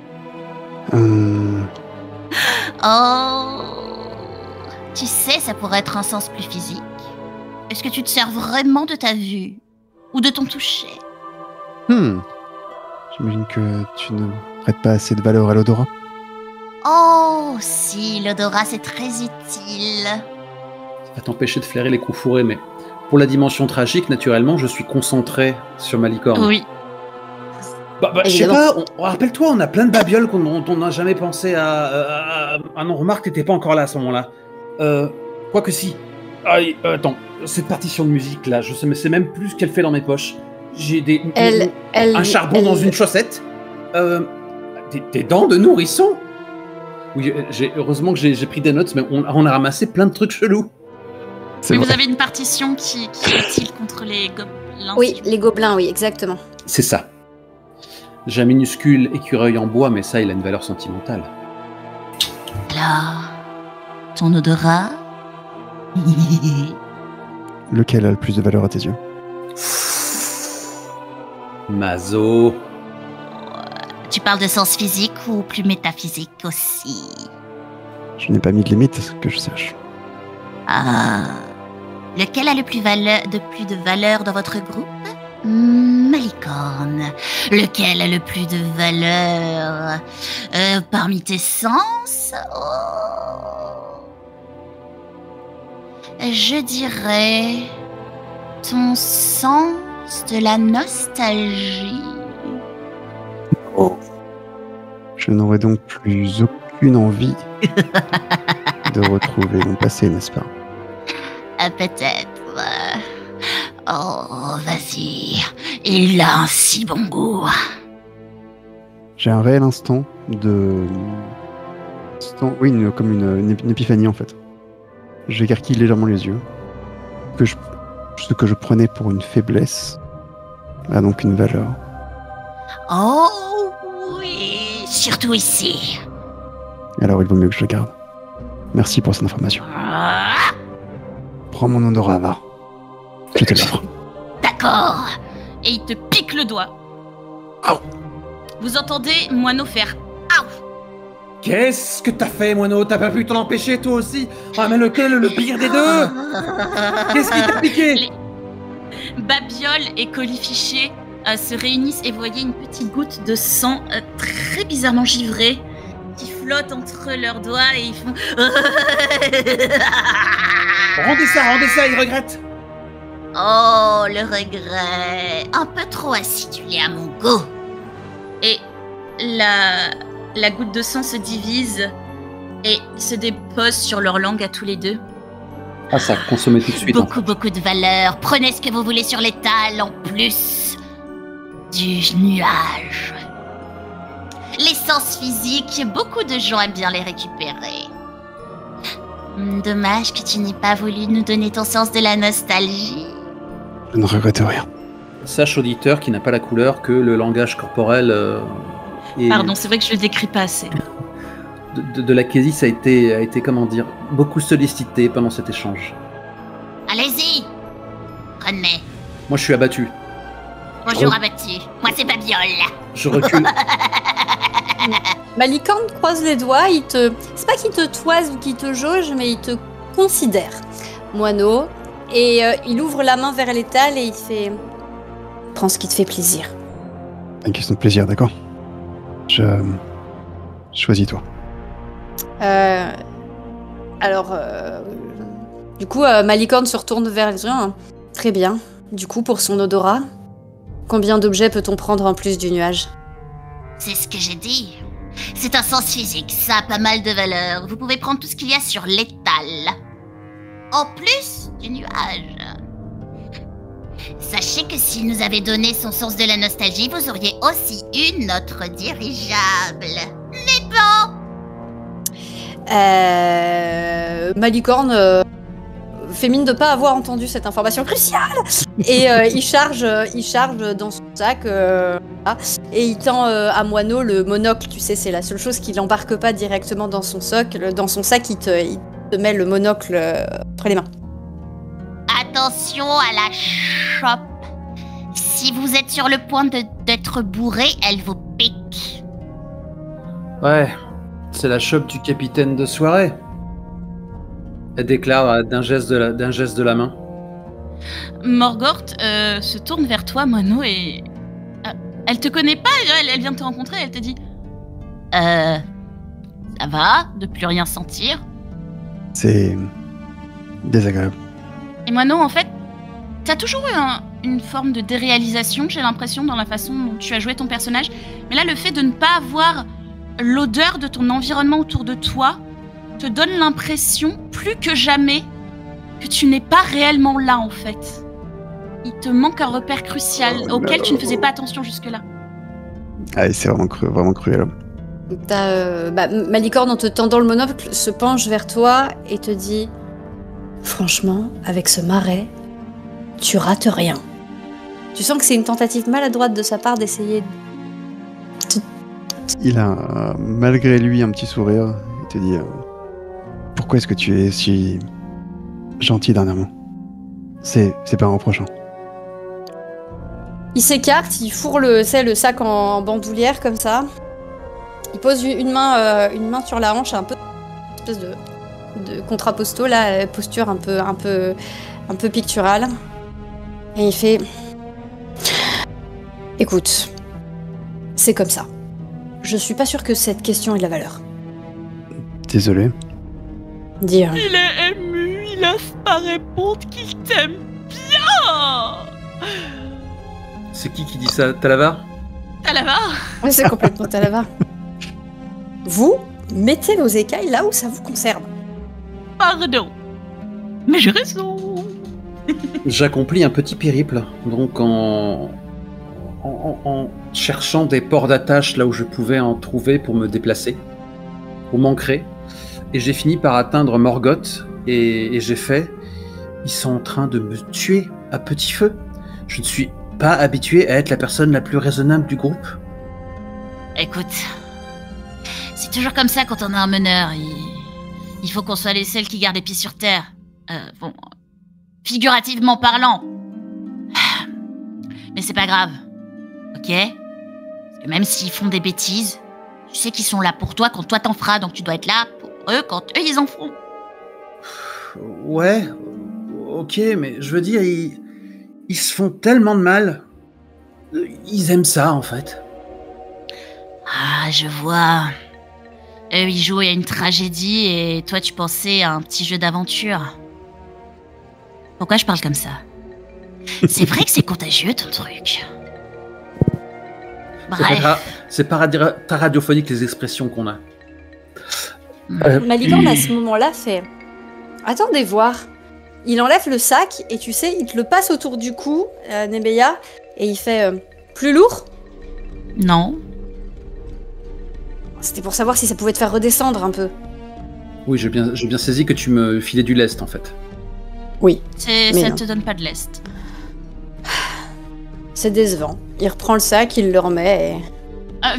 Oh, tu sais, ça pourrait être un sens plus physique. Est-ce que tu te sers vraiment de ta vue? Ou de ton toucher? J'imagine que tu ne prêtes pas assez de valeur à l'odorat. Oh, si, l'odorat c'est très utile. Ça va t'empêcher de flairer les coups fourrés, mais pour la dimension tragique, naturellement, je suis concentré sur Malicorne. Oui. Je sais pas, rappelle-toi, on a plein de babioles dont on n'a jamais pensé à... Ah non, remarque, t'étais pas encore là à ce moment-là. Quoique si. Attends, cette partition de musique là, je sais même plus ce qu'elle fait dans mes poches. J'ai un charbon dans une chaussette. Des dents de nourrisson. Oui, heureusement que j'ai pris des notes, mais on a ramassé plein de trucs chelous. Mais vous avez une partition qui est utile contre les gobelins. Oui, les gobelins, oui, exactement. C'est ça. J'ai un minuscule écureuil en bois, mais ça, il a une valeur sentimentale. Alors, ton odorat? Lequel a le plus de valeur à tes yeux? Mazo. Tu parles de sens physique ou plus métaphysique aussi? Je n'ai pas mis de limite, que je sache. Ah. Lequel a le plus de valeur dans votre groupe? Malicorne. Lequel a le plus de valeur parmi tes sens? Je dirais ton sens de la nostalgie. Je n'aurais donc plus aucune envie de retrouver mon passé, n'est-ce pas? Peut-être. Oh, vas-y. Il a un si bon goût. J'ai un réel instant de... Oui, comme une épiphanie en fait. J'écarquille légèrement les yeux. Ce que je prenais pour une faiblesse a donc une valeur. Oh oui, surtout ici. Alors il vaut mieux que je le garde. Merci pour cette information. Prends mon odorat, va. Je te l'offre. D'accord. Et il te pique le doigt. Aouh. Vous entendez Moineau faire « Aouh ». Qu'est-ce que t'as fait, Moineau? T'as pas pu t'en empêcher, toi aussi? Ah, mais lequel est le pire des deux? Qu'est-ce qui t'a piqué? Babiole et Colifichet se réunissent et vous voyez une petite goutte de sang très bizarrement givrée qui flotte entre leurs doigts et ils font... Rendez ça, il regrette. Oh, le regret. Un peu trop acidulé à mon goût. Et la goutte de sang se divise et se dépose sur leur langue à tous les deux. Ah, ça a consommé tout de suite. Beaucoup de valeur. Prenez ce que vous voulez sur l'étal en plus du nuage. L'essence physique, beaucoup de gens aiment bien les récupérer. Dommage que tu n'aies pas voulu nous donner ton sens de la nostalgie. Je ne regrette rien. Sache, auditeur, qui n'a pas la couleur que le langage corporel Pardon, c'est vrai que je le décris pas assez. de la Késis a été, comment dire, beaucoup sollicité pendant cet échange. Allez-y, prenez. Moi, je suis abattu. Bonjour abattu, moi c'est Babiole. Je recule. Malicorne croise les doigts, c'est pas qu'il te toise ou qu'il te jauge, mais il te considère, Moineau, et il ouvre la main vers l'étal et il fait... Prends ce qui te fait plaisir. Une question de plaisir, d'accord. Choisis-toi. Du coup, Malicorne se retourne vers les gens. Très bien. Du coup, pour son odorat, combien d'objets peut-on prendre en plus du nuage? C'est ce que j'ai dit. C'est un sens physique, ça a pas mal de valeur. Vous pouvez prendre tout ce qu'il y a sur l'étal. En plus du nuage. Sachez que s'il nous avait donné son sens de la nostalgie, vous auriez aussi eu notre dirigeable. Mais bon. Malicorne fait mine de pas avoir entendu cette information cruciale et il charge dans son sac et il tend à Moineau le monocle. Tu sais, c'est la seule chose qu'il embarque pas directement dans son sac. Dans son sac, il te met le monocle entre les mains. Attention à la chope. Si vous êtes sur le point d'être bourré, elle vous pique. Ouais, c'est la chope du capitaine de soirée. Elle déclare d'un geste de la main. Morgorth se tourne vers toi, Moineau, et... elle te connaît pas, elle vient de te rencontrer, elle te dit... ça va, de plus rien sentir. C'est... désagréable. Et Moineau, en fait, t'as toujours eu une forme de déréalisation, j'ai l'impression, dans la façon dont tu as joué ton personnage. Mais là, le fait de ne pas avoir l'odeur de ton environnement autour de toi te donne l'impression, plus que jamais, que tu n'es pas réellement là, en fait. Il te manque un repère crucial auquel tu ne faisais pas attention jusque-là. Ah, c'est vraiment cruel. Malicorne, en te tendant le monocle, se penche vers toi et te dit... Franchement, avec ce marais, tu rates rien. Tu sens que c'est une tentative maladroite de sa part d'essayer... Il a, malgré lui, un petit sourire. Il te dit... pourquoi est-ce que tu es si... gentil dernièrement? C'est pas reprochant. Il s'écarte, il fourre le sac en bandoulière comme ça. Il pose une main sur la hanche, un peu... une espèce de contrapposto, là, posture un peu picturale. Et il fait... Écoute, c'est comme ça. Je suis pas sûre que cette question ait de la valeur. Désolé. Dire. Il est ému, il n'ose pas répondre qu'il t'aime bien. C'est qui dit ça? Talavar? Talavar? Oui, c'est complètement Talavar. Vous mettez vos écailles là où ça vous concerne. Pardon. Mais j'ai raison. J'accomplis un petit périple, donc en en cherchant des ports d'attache là où je pouvais en trouver pour me déplacer, pour m'ancrer. Et j'ai fini par atteindre Morgoth et j'ai fait... Ils sont en train de me tuer à petit feu. Je ne suis pas habitué à être la personne la plus raisonnable du groupe. Écoute, c'est toujours comme ça quand on a un meneur. Il faut qu'on soit les seuls qui gardent les pieds sur terre. Bon, figurativement parlant. Mais c'est pas grave, ok? Parce que même s'ils font des bêtises, tu sais qu'ils sont là pour toi quand toi t'en feras, donc tu dois être là pour eux quand eux ils en feront. Ouais, ok, mais je veux dire, ils se font tellement de mal. Ils aiment ça, en fait. Ah, je vois. Eux, ils jouent à une tragédie et toi, tu pensais à un petit jeu d'aventure. Pourquoi je parle comme ça? C'est vrai que c'est contagieux, ton truc. Bref. C'est pas radiophonique, les expressions qu'on a. Malicorne, à ce moment-là, fait... Attendez voir. Il enlève le sac et tu sais, il te le passe autour du cou, Nemeya, et il fait plus lourd. Non. C'était pour savoir si ça pouvait te faire redescendre un peu. Oui, j'ai bien saisi que tu me filais du lest, en fait. Oui. Ça ne te donne pas de lest. C'est décevant. Il reprend le sac, il le remet et...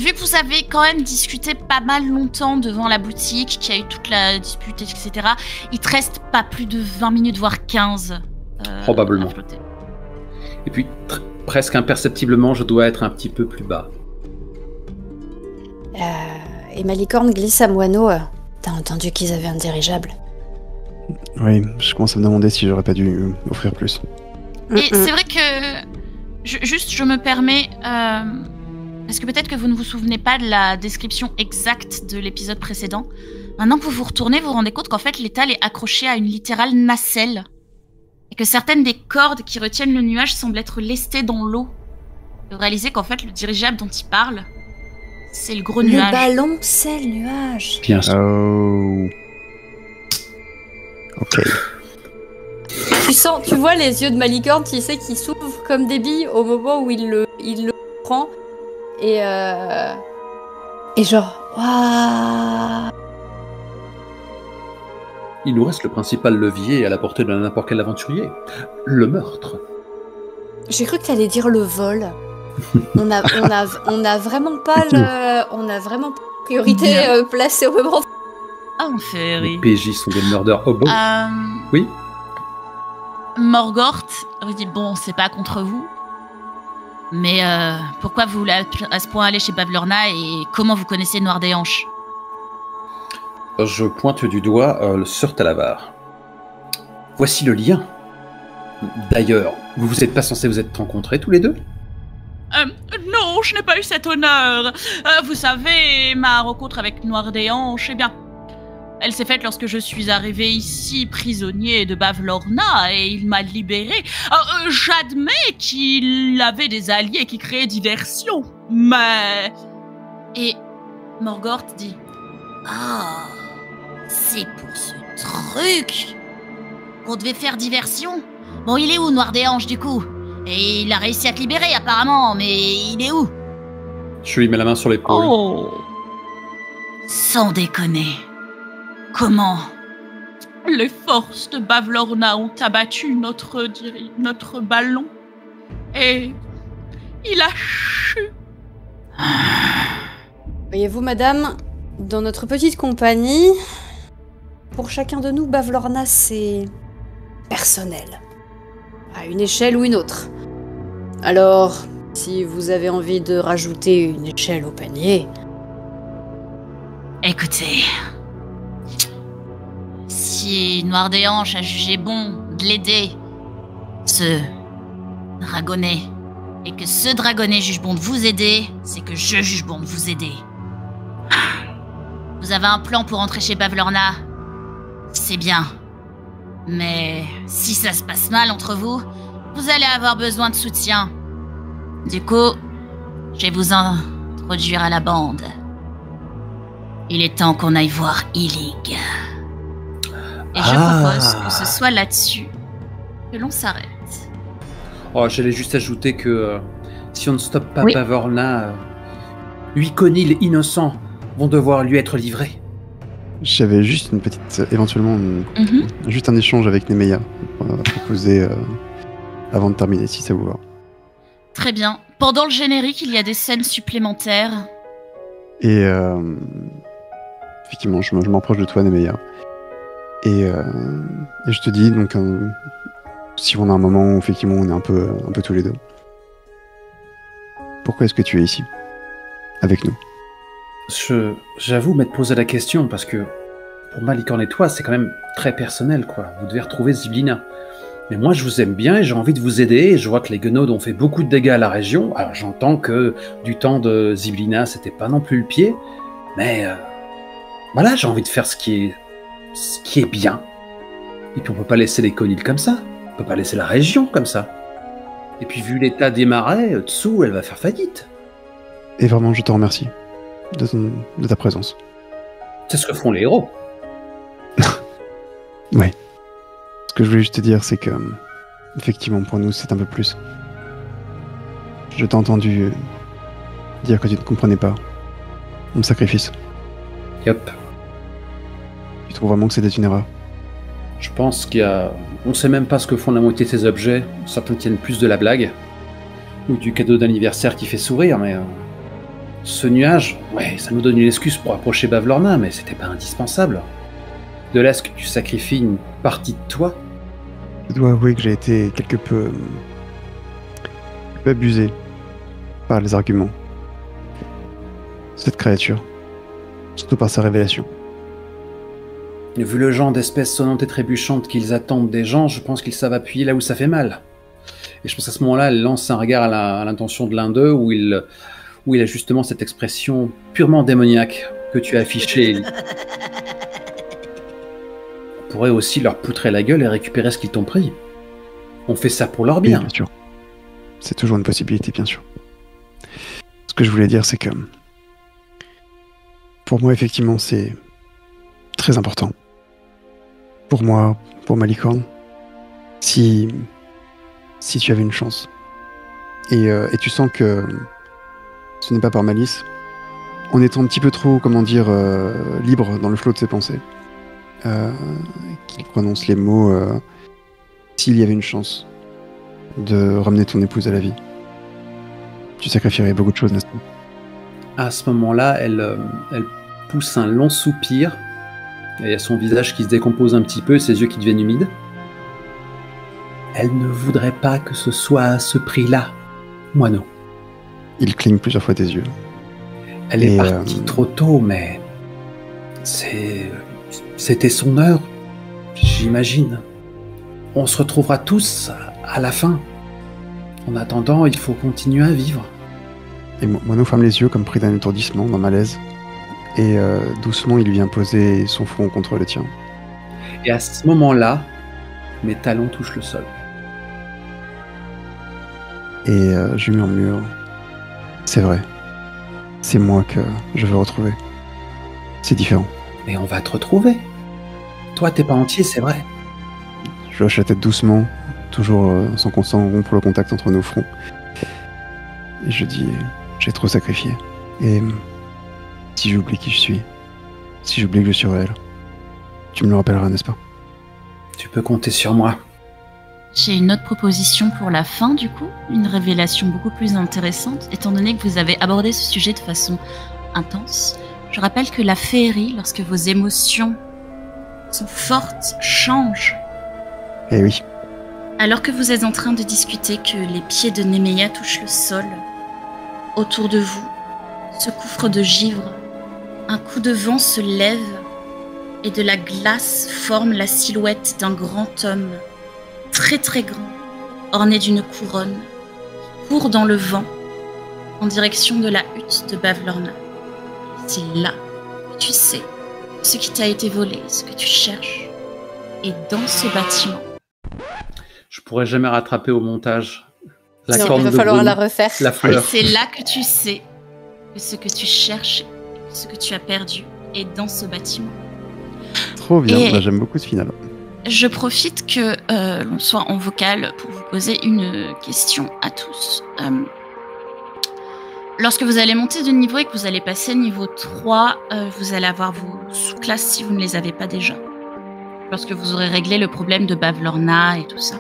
Vu que vous avez quand même discuté pas mal longtemps devant la boutique, qu'il y a eu toute la dispute, etc., il te reste pas plus de 20 minutes, voire 15. Probablement. Et puis, presque imperceptiblement, je dois être un petit peu plus bas. Et Malicorne glisse à Moineau. T'as entendu qu'ils avaient un dirigeable? Oui, je commence à me demander si j'aurais pas dû offrir plus. Et c'est vrai que... je me permets... Parce que peut-être que vous ne vous souvenez pas de la description exacte de l'épisode précédent. Maintenant que vous vous retournez, vous vous rendez compte qu'en fait, l'étal est accroché à une littérale nacelle. Et que certaines des cordes qui retiennent le nuage semblent être lestées dans l'eau. Vous réalisez qu'en fait, le dirigeable dont il parle, c'est le gros nuage. Le ballon, c'est le nuage. Bien sûr. Oh. Ok. Tu vois les yeux de Malicorne, tu sais, qui s'ouvrent comme des billes au moment où il le prend. Et genre, waouh. Il nous reste le principal levier à la portée de n'importe quel aventurier. Le meurtre. J'ai cru que t'allais dire le vol. On a vraiment pas priorité placée au moment. Ah, on fait rire. Les PJ sont des murders hobos. Oui. Morgoth dit bon, c'est pas contre vous. Mais pourquoi vous voulez à ce point aller chez Bavlorna et comment vous connaissez Noir des Hanches? Je pointe du doigt le Sir Talavar. Voici le lien. D'ailleurs, vous vous êtes pas censés vous être rencontrés tous les deux? Non, je n'ai pas eu cet honneur. Vous savez, ma rencontre avec Noir des Hanches, eh bien, elle s'est faite lorsque je suis arrivé ici prisonnier de Bavlorna et il m'a libéré. J'admets qu'il avait des alliés qui créaient diversion, mais... Et Morgoth dit... Ah, c'est pour ce truc qu'on devait faire diversion. Bon, il est où, Noir des Hanches, du coup? Et il a réussi à te libérer, apparemment, mais il est où? Je lui mets la main sur l'épaule. Oh. Sans déconner. Comment? Les forces de Bavlorna ont abattu notre ballon et il a chu. Voyez-vous, madame, dans notre petite compagnie, pour chacun de nous, Bavlorna, c'est personnel, à une échelle ou une autre. Alors, si vous avez envie de rajouter une échelle au panier... Écoutez... Si Noir des Hanches a jugé bon de l'aider, ce dragonnet, et que ce dragonnet juge bon de vous aider, c'est que je juge bon de vous aider. Vous avez un plan pour entrer chez Bavlorna? C'est bien. Mais si ça se passe mal entre vous, vous allez avoir besoin de soutien. Du coup, je vais vous introduire à la bande. Il est temps qu'on aille voir Illig. Et je propose que ce soit là-dessus que l'on s'arrête. Oh, j'allais juste ajouter que Si on ne stoppe pas Oui. Bavlorna, 8 Conil innocents vont devoir lui être livrés. J'avais juste une petite, éventuellement, juste un échange avec Nemeya à proposer avant de terminer, si ça vous va. Très bien. Pendant le générique, il y a des scènes supplémentaires. Et effectivement, je m'approche de toi, Nemeya. Et je te dis, donc, si on a un moment où effectivement on est un peu tous les deux. Pourquoi est-ce que tu es ici avec nous? J'avoue m'être posé la question parce que pour Malicorne et toi, c'est quand même très personnel, quoi. Vous devez retrouver Zyblina. Mais moi, je vous aime bien et j'ai envie de vous aider. Et je vois que les Guenaudes ont fait beaucoup de dégâts à la région. Alors, j'entends que du temps de Zyblina, c'était pas non plus le pied. Mais voilà, j'ai envie de faire ce qui est bien. Et puis, on peut pas laisser les Conil comme ça. On peut pas laisser la région comme ça. Et puis, vu l'état des marais, Tsu, elle va faire faillite. Et vraiment, je te remercie de ta présence. C'est ce que font les héros. Ouais. Ce que je voulais juste te dire, c'est que, effectivement, pour nous, c'est un peu plus. Je t'ai entendu dire que tu ne comprenais pas mon sacrifice. Yep. Tu trouves vraiment que c'était une erreur? Je pense qu'il y a... On sait même pas ce que font la moitié de ces objets. Certains tiennent plus de la blague. Ou du cadeau d'anniversaire qui fait sourire, mais... Ce nuage, ouais, ça nous donne une excuse pour approcher Bavlorna, mais c'était pas indispensable. De là à ce que tu sacrifies une partie de toi. Je dois avouer que j'ai été quelque peu abusé par les arguments. Cette créature. Surtout par sa révélation. Vu le genre d'espèces sonnantes et trébuchantes qu'ils attendent des gens, je pense qu'ils savent appuyer là où ça fait mal. Et je pense qu'à ce moment-là, elle lance un regard à l'intention de l'un d'eux où il a justement cette expression purement démoniaque que tu as affichée. On pourrait aussi leur poutrer la gueule et récupérer ce qu'ils t'ont pris. On fait ça pour leur bien. Oui, bien sûr. C'est toujours une possibilité, bien sûr. Ce que je voulais dire, c'est que... Pour moi, effectivement, c'est très important. Pour moi, pour Malicorne, si tu avais une chance, et tu sens que ce n'est pas par malice, en étant un petit peu trop, comment dire, libre dans le flot de ses pensées, qu'il prononce les mots s'il y avait une chance de ramener ton épouse à la vie, tu sacrifierais beaucoup de choses, n'est-ce pas? À ce moment-là, elle pousse un long soupir, et il y a son visage qui se décompose un petit peu, ses yeux qui deviennent humides. Elle ne voudrait pas que ce soit à ce prix-là, moineau. Il cligne plusieurs fois tes yeux. Elle est partie trop tôt, mais c'était son heure, j'imagine. On se retrouvera tous à la fin. En attendant, il faut continuer à vivre. Et Moineau ferme les yeux comme pris d'un étourdissement, d'un malaise. Et doucement, il vient poser son front contre le tien. Et à ce moment-là, mes talons touchent le sol. Et je murmure, c'est vrai. C'est moi que je veux retrouver. C'est différent. Mais on va te retrouver. Toi, t'es pas entier, c'est vrai. Je hoche la tête doucement, toujours sans qu'on s'en rompe pour le contact entre nos fronts. Et je dis, j'ai trop sacrifié. Et si j'oublie qui je suis, si j'oublie que je suis réel, tu me le rappelleras, n'est-ce pas? Tu peux compter sur moi. J'ai une autre proposition pour la fin, du coup, une révélation beaucoup plus intéressante, étant donné que vous avez abordé ce sujet de façon intense. Je rappelle que la féerie, lorsque vos émotions sont fortes, change. Eh oui. Alors que vous êtes en train de discuter, que les pieds de Nemeya touchent le sol, autour de vous, ce gouffre de givre, un coup de vent se lève et de la glace forme la silhouette d'un grand homme, très très grand, orné d'une couronne, qui court dans le vent en direction de la hutte de Bavlorna. C'est là que tu sais ce qui t'a été volé, ce que tu cherches. Et dans ce bâtiment. Je pourrais jamais rattraper au montage la Non, corne il va de falloir Brune, la refaire. la fleur. C'est là que tu sais que ce que tu cherches, ce que tu as perdu, est dans ce bâtiment. Trop bien, Et- bah, j'aime beaucoup ce final. Je profite que l'on soit en vocal pour vous poser une question à tous. Lorsque vous allez monter de niveau et que vous allez passer niveau 3, vous allez avoir vos sous-classes si vous ne les avez pas déjà. Lorsque vous aurez réglé le problème de Bavlorna et tout ça.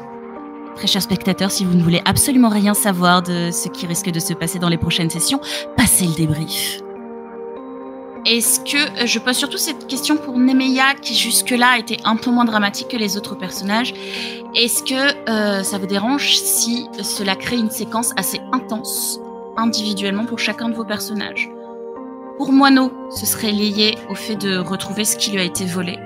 Très chers spectateurs, si vous ne voulez absolument rien savoir de ce qui risque de se passer dans les prochaines sessions, passez le débrief. Est-ce que, je pose surtout cette question pour Nemeya, qui jusque-là a été un peu moins dramatique que les autres personnages. Est-ce que ça vous dérange si cela crée une séquence assez intense, individuellement pour chacun de vos personnages? Pour Moineau, ce serait lié au fait de retrouver ce qui lui a été volé.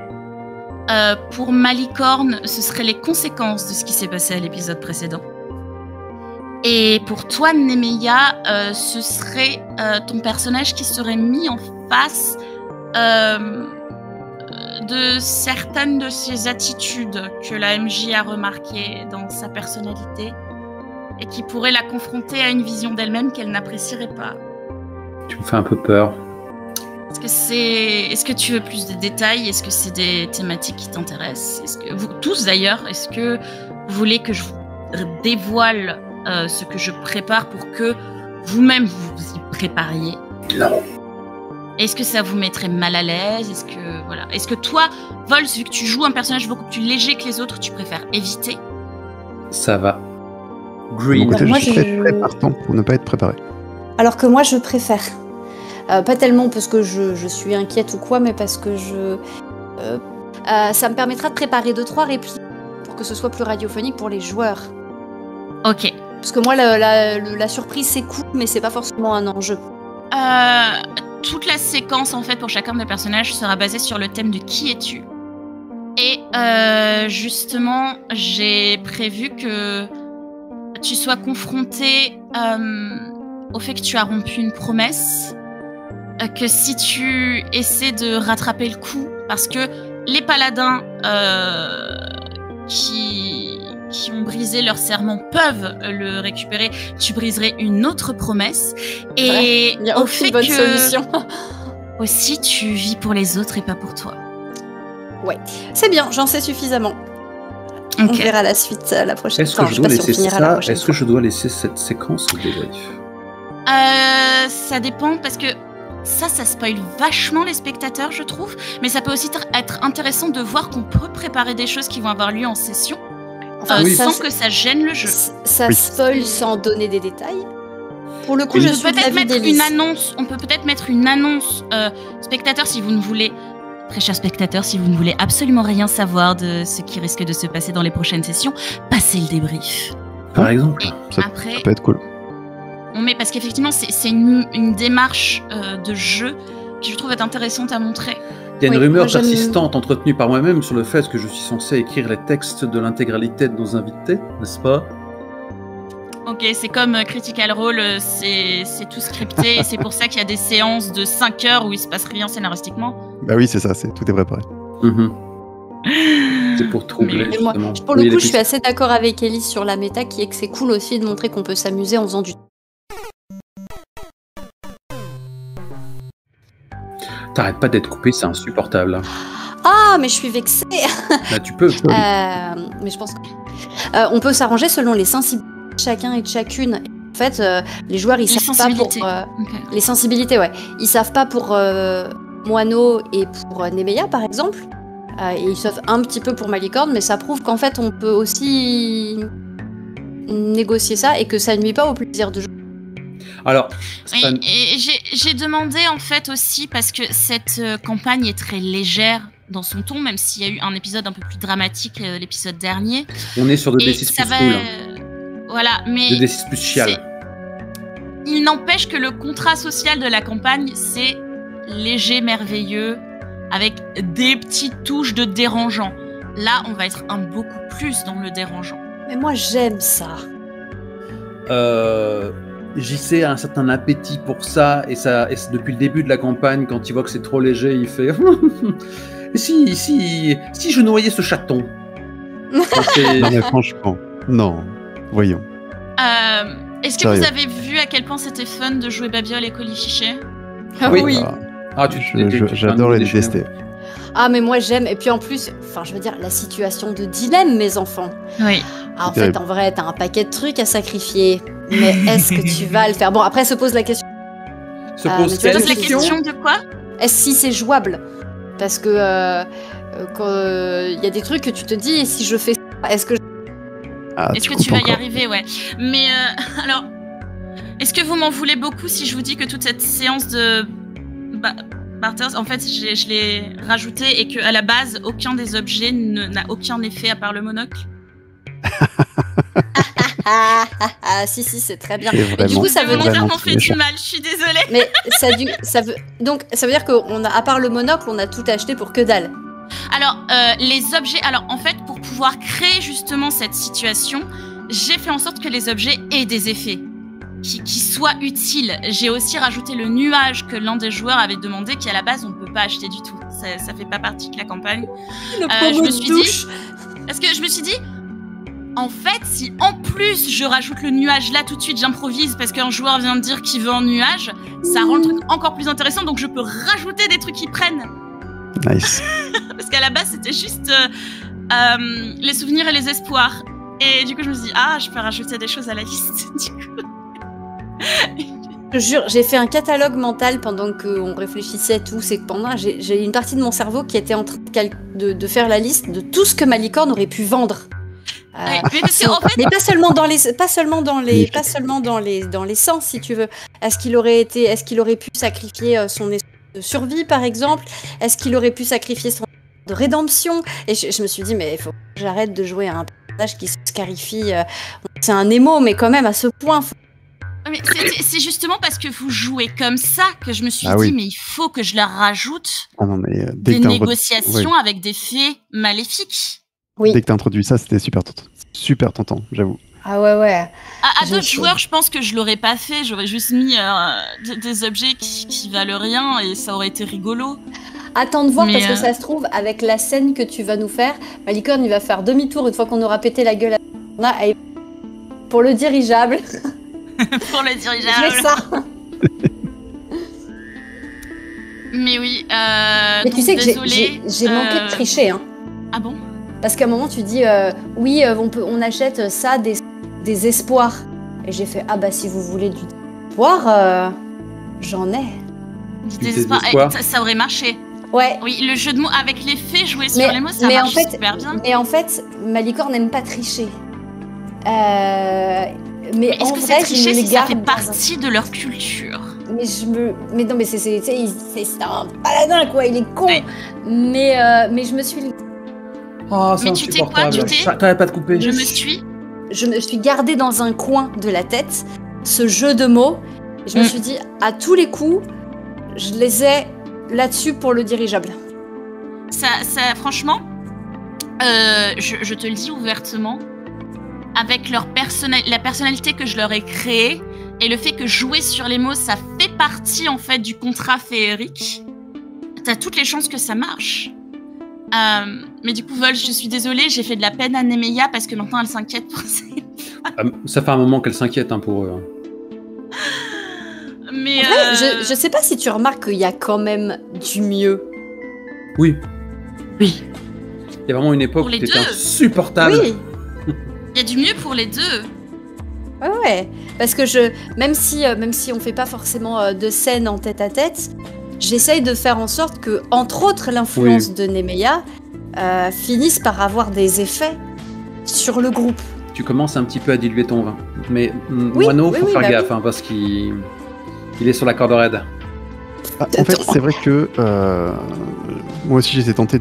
Pour Malicorne, ce seraient les conséquences de ce qui s'est passé à l'épisode précédent. Et pour toi, Nemeya, ce serait ton personnage qui serait mis en face de certaines de ses attitudes que la MJ a remarquées dans sa personnalité et qui pourrait la confronter à une vision d'elle-même qu'elle n'apprécierait pas. Tu me fais un peu peur. Est-ce que tu veux plus de détails? Est-ce que c'est des thématiques qui t'intéressent? Est-ce que vous tous d'ailleurs, est-ce que vous voulez que je vous dévoile ce que je prépare pour que vous-même vous y prépariez? Non. Est-ce que ça vous mettrait mal à l'aise? Est-ce que toi, Vols, vu que tu joues un personnage beaucoup plus léger que les autres, tu préfères éviter? Ça va. De mon côté, je suis très partant pour ne pas être préparé. Alors que moi, je préfère. Pas tellement parce que je suis inquiète ou quoi, mais parce que ça me permettra de préparer 2-3 répliques pour que ce soit plus radiophonique pour les joueurs. Ok. Parce que moi, la surprise, c'est cool, mais c'est pas forcément un enjeu. Toute la séquence, en fait, pour chacun des personnages sera basée sur le thème de qui es-tu. Et justement, j'ai prévu que tu sois confronté au fait que tu as rompu une promesse, que si tu essaies de rattraper le coup, parce que les paladins qui ont brisé leur serment peuvent le récupérer, tu briserais une autre promesse. Et il y a au aucune fait bonne que solution. aussi tu vis pour les autres et pas pour toi. Ouais, c'est bien, j'en sais suffisamment. Okay. On verra la suite la prochaine fois. Est-ce que je dois laisser cette séquence au débrief? Ça dépend parce que ça spoil vachement les spectateurs, je trouve. Mais ça peut aussi être intéressant de voir qu'on peut préparer des choses qui vont avoir lieu en session sans que ça gêne le jeu. Ça spoil sans donner des détails. Pour le coup, je suis peut-être mettre une annonce. On peut peut-être mettre une annonce, spectateurs, si vous ne voulez. Très chers spectateurs, si vous ne voulez absolument rien savoir de ce qui risque de se passer dans les prochaines sessions, passez le débrief. Par exemple. Ça peut être cool. Parce qu'effectivement, c'est une démarche de jeu qui je trouve être intéressante à montrer. Il y a une rumeur persistante entretenue par moi-même sur le fait que je suis censé écrire les textes de l'intégralité de nos invités, n'est-ce pas? Ok, c'est comme Critical Role, c'est tout scripté et c'est pour ça qu'il y a des séances de 5 heures où il se passe rien scénaristiquement. Bah oui, c'est ça, tout est préparé. C'est pour troubler, justement. Moi, pour le coup, je suis assez d'accord avec Ellie sur la méta, qui est que c'est cool aussi de montrer qu'on peut s'amuser en faisant du... T'arrêtes pas d'être coupé, c'est insupportable. Ah, mais je suis vexée. Là, tu peux. Mais je pense qu'on peut s'arranger selon les sensibilités de chacun et de chacune. En fait, les joueurs, ils savent pas pour... Les sensibilités, ouais. Ils savent pas pour Moineau et pour Nemeya, par exemple. Et ils savent un petit peu pour Malicorne, mais ça prouve qu'en fait, on peut aussi négocier ça et que ça nuit pas au plaisir de jouer. Alors, et j'ai demandé en fait aussi parce que cette campagne est très légère dans son ton, même s'il y a eu un épisode un peu plus dramatique l'épisode dernier. On est sur 2D6 plus cool. Voilà, mais 2D6 plus chial. Il n'empêche que le contrat social de la campagne, c'est léger, merveilleux, avec des petites touches de dérangeant. Là, on va être beaucoup plus dans le dérangeant. Mais moi, j'aime ça. JC a un certain appétit pour ça, et depuis le début de la campagne, quand il voit que c'est trop léger, il fait si je noyais ce chaton. Non mais franchement, non, voyons. Est-ce que vous avez vu à quel point c'était fun de jouer Babiole et Colifichet? Oui. J'adore les détester. Ah mais moi j'aime, et puis en plus, enfin je veux dire, la situation de dilemme, mes enfants. Oui. Ah, en fait, en vrai, t'as un paquet de trucs à sacrifier, mais est-ce que tu vas le faire? Bon, après se pose la question Se mais pose tu Tu poses la question. question de quoi? Est-ce si c'est jouable? Parce que quand il y a des trucs que tu te dis, et si je fais ça, est-ce que Ah, Est-ce que coupes tu vas y encore. arriver? Ouais. Mais alors, est-ce que vous m'en voulez beaucoup si je vous dis que toute cette séance de barter, en fait, je l'ai rajouté et qu'à la base, aucun des objets n'a aucun effet à part le monocle? si c'est très bien. C'est Mais du vraiment- coup, ça veut dire Volontairement vraiment fait du méchant. mal, je suis désolée. mais ça veut donc ça veut dire qu'on a à part le monocle, on a tout acheté pour que dalle. Alors, les objets. Alors, en fait, pour pouvoir créer justement cette situation, j'ai fait en sorte que les objets aient des effets qui soient utiles. J'ai aussi rajouté le nuage que l'un des joueurs avait demandé, qui à la base on peut pas acheter du tout. Ça fait pas partie de la campagne. Le je me suis dit, parce que je me suis dit, en fait, si en plus je rajoute le nuage là tout de suite, j'improvise parce qu'un joueur vient de dire qu'il veut un nuage, ça rend le truc encore plus intéressant. Donc je peux rajouter des trucs qui prennent. Nice. Parce qu'à la base, c'était juste les souvenirs et les espoirs. Et du coup, je me suis dit, je peux rajouter des choses à la liste. Du coup. Je jure, j'ai fait un catalogue mental pendant qu'on réfléchissait à tout. C'est que pendant, j'ai une partie de mon cerveau qui était en train de faire la liste de tout ce que ma licorne aurait pu vendre. Mais parce que, en fait, Mais pas seulement dans les sens, si tu veux. Est-ce qu'il aurait pu sacrifier son esprit de survie, par exemple? Est-ce qu'il aurait pu sacrifier son de rédemption? Et je me suis dit, mais il faut que j'arrête de jouer à un personnage qui se scarifie. C'est un émo, mais quand même à ce point. mais c'est justement parce que vous jouez comme ça que je me suis Ah dit, oui. mais il faut que je leur rajoute Ah non, mais dès des que t'as négociations avec des faits maléfiques. Oui. Dès que t'as introduit ça, c'était super tentant, j'avoue. Ah ouais. À Je d'autres sais. joueurs, je pense que je l'aurais pas fait. J'aurais juste mis des objets qui valent rien et ça aurait été rigolo. Attends de voir, Mais, parce que ça se trouve, avec la scène que tu vas nous faire, ma licorne, il va faire demi-tour une fois qu'on aura pété la gueule à et pour le dirigeable. Pour le J'ai dirigeable. ça. Mais oui. Mais tu donc sais que désolée, j'ai manqué de tricher, hein. Ah bon? Parce qu'à un moment, tu dis, oui, on achète ça des espoirs. Et j'ai fait, ah bah si vous voulez du espoir, j'en ai. Des Des espoirs. espoirs. Ça aurait marché. Ouais. Oui, le jeu de mots avec les faits, jouer sur les mots, ça mais marche en fait, super bien. Mais en fait, ma licorne n'aime pas tricher. Mais Est-ce en que vrai, c'est tricher je me si les ça fait garde. partie de leur culture? Mais non, mais c'est un paladin, quoi. Il est con. Ouais. Mais je me suis Oh, c'est Mais tu t'es quoi, insupportable. tu t'es- T'arrêtes pas de couper. je me suis gardée dans un coin de la tête ce jeu de mots. Et je me suis dit, à tous les coups, je les ai là-dessus pour le dirigeable. Ça, franchement, je te le dis ouvertement, avec la personnalité que je leur ai créée et le fait que jouer sur les mots, ça fait partie en fait du contrat féerique, t'as toutes les chances que ça marche. Mais du coup, Vol, je suis désolée, j'ai fait de la peine à Nemeia parce que maintenant elle s'inquiète pour ça. Ça fait un moment qu'elle s'inquiète pour eux. Mais En vrai, je sais pas si tu remarques qu'il y a quand même du mieux. Oui. Oui. Il y a vraiment une époque Pour où les t'étais deux. insupportable. Oui. il y a du mieux pour les deux. Ouais. Parce que même si on fait pas forcément de scène en tête à tête, j'essaye de faire en sorte que, entre autres, l'influence de Nemeia finisse par avoir des effets sur le groupe. Tu commences un petit peu à diluer ton vin. Mais Oui, Moineau, oui, faut oui, faire bah gaffe, hein, parce qu'il est sur la corde raide. Ah, en fait, c'est vrai que moi aussi j'étais tenté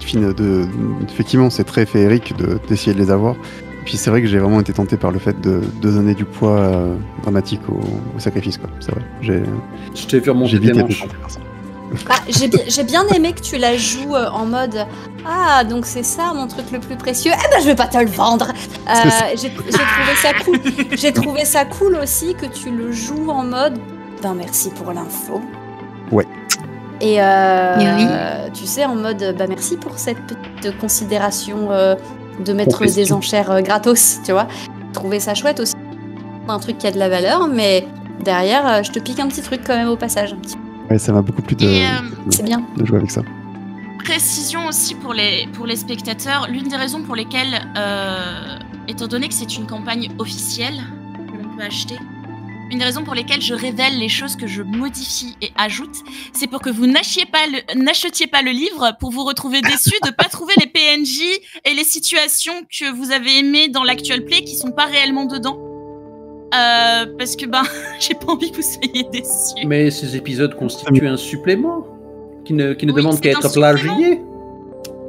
effectivement, c'est très féerique d'essayer de les avoir. Et puis c'est vrai que j'ai vraiment été tenté par le fait de donner du poids dramatique au sacrifice, quoi. C'est vrai. Je t'ai vu remonter J'ai tes vite été manches. tenté par ça. J'ai bien aimé que tu la joues en mode ah donc c'est ça mon truc le plus précieux. Eh ben je vais pas te le vendre. J'ai trouvé ça cool. J'ai trouvé ça cool aussi que tu le joues en mode ben merci pour l'info. Ouais. Et Oui. tu sais en mode bah merci pour cette petite considération de mettre Confession. des enchères gratos, tu vois. J'ai trouvé ça chouette aussi. Un truc qui a de la valeur mais derrière je te pique un petit truc quand même au passage. Un petit... Ouais, ça m'a beaucoup plu C'est bien. de jouer avec ça. Précision aussi pour les spectateurs, l'une des raisons pour lesquelles, étant donné que c'est une campagne officielle que l'on peut acheter, une des raisons pour lesquelles je révèle les choses que je modifie et ajoute, c'est pour que vous n'achetiez pas le livre pour vous retrouver déçus de pas trouver les PNJ et les situations que vous avez aimées dans l'actual play qui sont pas réellement dedans. Parce que j'ai pas envie que vous soyez déçus. Mais ces épisodes constituent un supplément qui ne demande c'est qu'à un être supplément. plagié.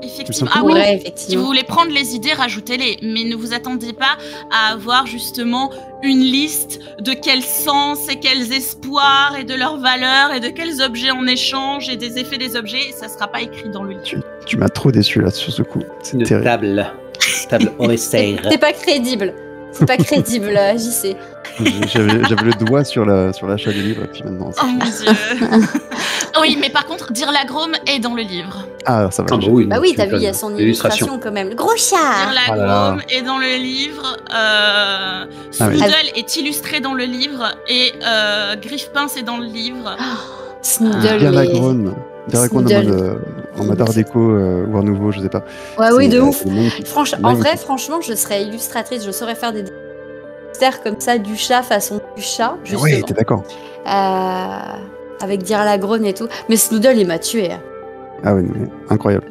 Effectivement. Ah oui. Ouais, Si effectivement. vous voulez prendre les idées, rajoutez-les. Mais ne vous attendez pas à avoir justement une liste de quels sens et quels espoirs et de leurs valeurs et de quels objets on échange et des effets des objets. Ça sera pas écrit dans le livre. Tu m'as trop déçu là sur ce coup. C'est Une terrible. table Oresteir. C'est pas crédible. C'est pas crédible, JC. J'avais le doigt sur l'achat du livre et puis maintenant. Oh mon dieu. Oui, mais par contre, Dire la Grome est dans le livre. Ah, ça va. oui, Bah oui, t'as vu, il y a son illustration quand même. Le gros chat. Dire la Oh là là. Grome est dans le livre. oui. Snoodle est illustré dans le livre et Griffpince est dans le livre. Snoodle. Bien la mais- Grone. En mode art déco ou art nouveau, je sais pas. Ouais, oui, C'est, de ouf. c'est magnifique. En vrai, franchement, je serais illustratrice. Je saurais faire des dessins comme ça du chat façon du chat, Ah justement. ouais, t'es d'accord. Avec Dire la Grone et tout. Mais Snoodle, il m'a tué. Ah ouais, mais incroyable.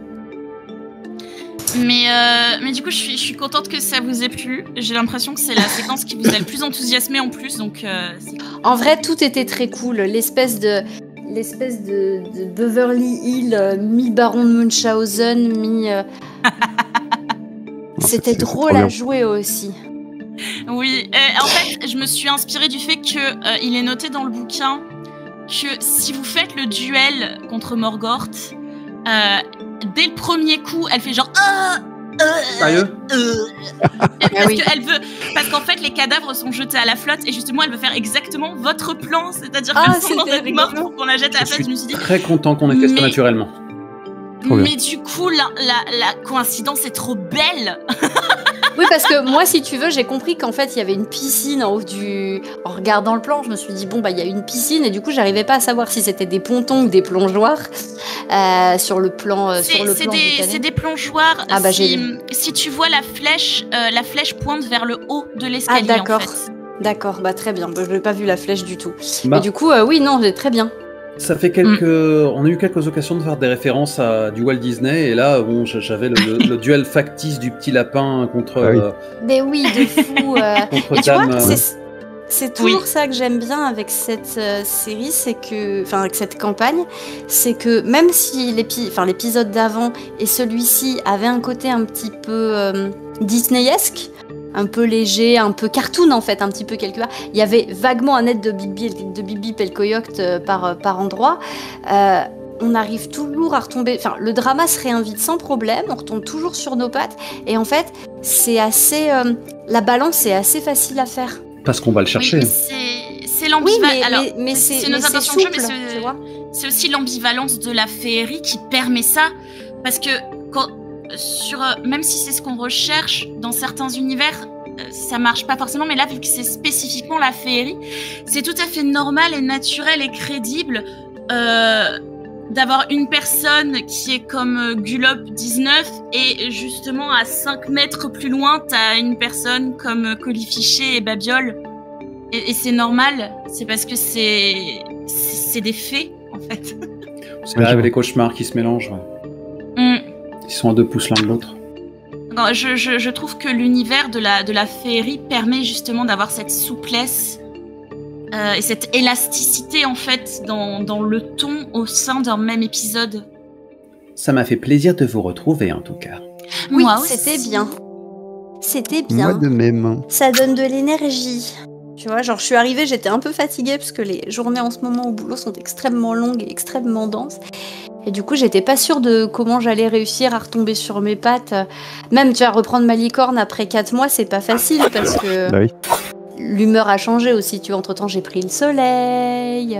Mais du coup, je suis contente que ça vous ait plu. J'ai l'impression que c'est la séquence qui vous a le plus enthousiasmé en plus, donc c'est En vrai, tout était très cool. L'espèce de Beverly Hill, mi-Baron de Munchausen, mi... C'était c'est trop drôle bien. à jouer aussi. Oui, en fait, je me suis inspirée du fait que il est noté dans le bouquin que si vous faites le duel contre Morgort, dès le premier coup, elle fait genre Sérieux parce qu'en fait, les cadavres sont jetés à la flotte et justement, elle veut faire exactement votre plan, c'est-à-dire Ah, qu'elle semble c'était être morte rigolo. pour qu'on la jette à la Je flotte. suis Je me suis dit, très content qu'on ait fait ça Mais- naturellement. Trop bien. mais du coup, la coïncidence est trop belle. Oui, parce que moi, si tu veux, j'ai compris qu'en fait, il y avait une piscine en haut du... En regardant le plan, je me suis dit, bon, bah, il y a une piscine, et du coup, j'arrivais pas à savoir si c'était des pontons ou des plongeoires sur le plan C'est britannique. des plongeoires. Ah, bah, si tu vois la flèche pointe vers le haut de Ah, l'escalier. d'accord. En fait. D'accord, bah, très bien. Bah, je n'ai pas vu la flèche du tout. Bah, Et du coup, oui, non, c'est très bien. ça fait on a eu quelques occasions de faire des références à du Walt Disney et là, bon, j'avais le duel factice du petit lapin contre Ah oui. Mais oui, de fou. contre Et tu vois, Dame. c'est toujours ça que j'aime bien avec cette série, c'est que, enfin, avec cette campagne, c'est que même si l'épisode d'avant et celui-ci avaient un côté un petit peu Disneyesque, un peu léger, un peu cartoon en fait, un petit peu quelque part. Il y avait vaguement un aide de Bibi Pelcoyote par endroit. On arrive toujours à retomber. Enfin, le drama se réinvite sans problème. On retombe toujours sur nos pattes. Et en fait, c'est assez. La balance est assez facile à faire. Parce qu'on va le chercher. Oui, mais c'est Oui, l'ambivalence. mais c'est nos mais c'est intentions de jeu, souple, mais tu vois. c'est aussi l'ambivalence de la féerie qui permet ça. Parce que même si c'est ce qu'on recherche dans certains univers, ça marche pas forcément. Mais là, vu que c'est spécifiquement la féerie, c'est tout à fait normal et naturel et crédible d'avoir une personne qui est comme Gulop 19 et justement à 5 mètres plus loin, t'as une personne comme Colifichet et Babiole. Et c'est normal, c'est parce que c'est des faits, en fait. C'est là avec les cauchemars qui se mélangent. Ouais. Ils sont à 2 pouces l'un de l'autre. Non, je trouve que l'univers de la féerie permet justement d'avoir cette souplesse et cette élasticité, en fait, dans le ton au sein d'un même épisode. Ça m'a fait plaisir de vous retrouver, en tout cas. Oui, Moi aussi. c'était bien. C'était Moi bien. de même. Ça donne de l'énergie. Tu vois, genre je suis arrivée, j'étais un peu fatiguée parce que les journées en ce moment au boulot sont extrêmement longues et extrêmement denses. Et du coup, j'étais pas sûre de comment j'allais réussir à retomber sur mes pattes. Même, tu vois, reprendre ma licorne après 4 mois, c'est pas facile parce que Bah oui. l'humeur a changé aussi. Tu vois, entre-temps, j'ai pris le soleil,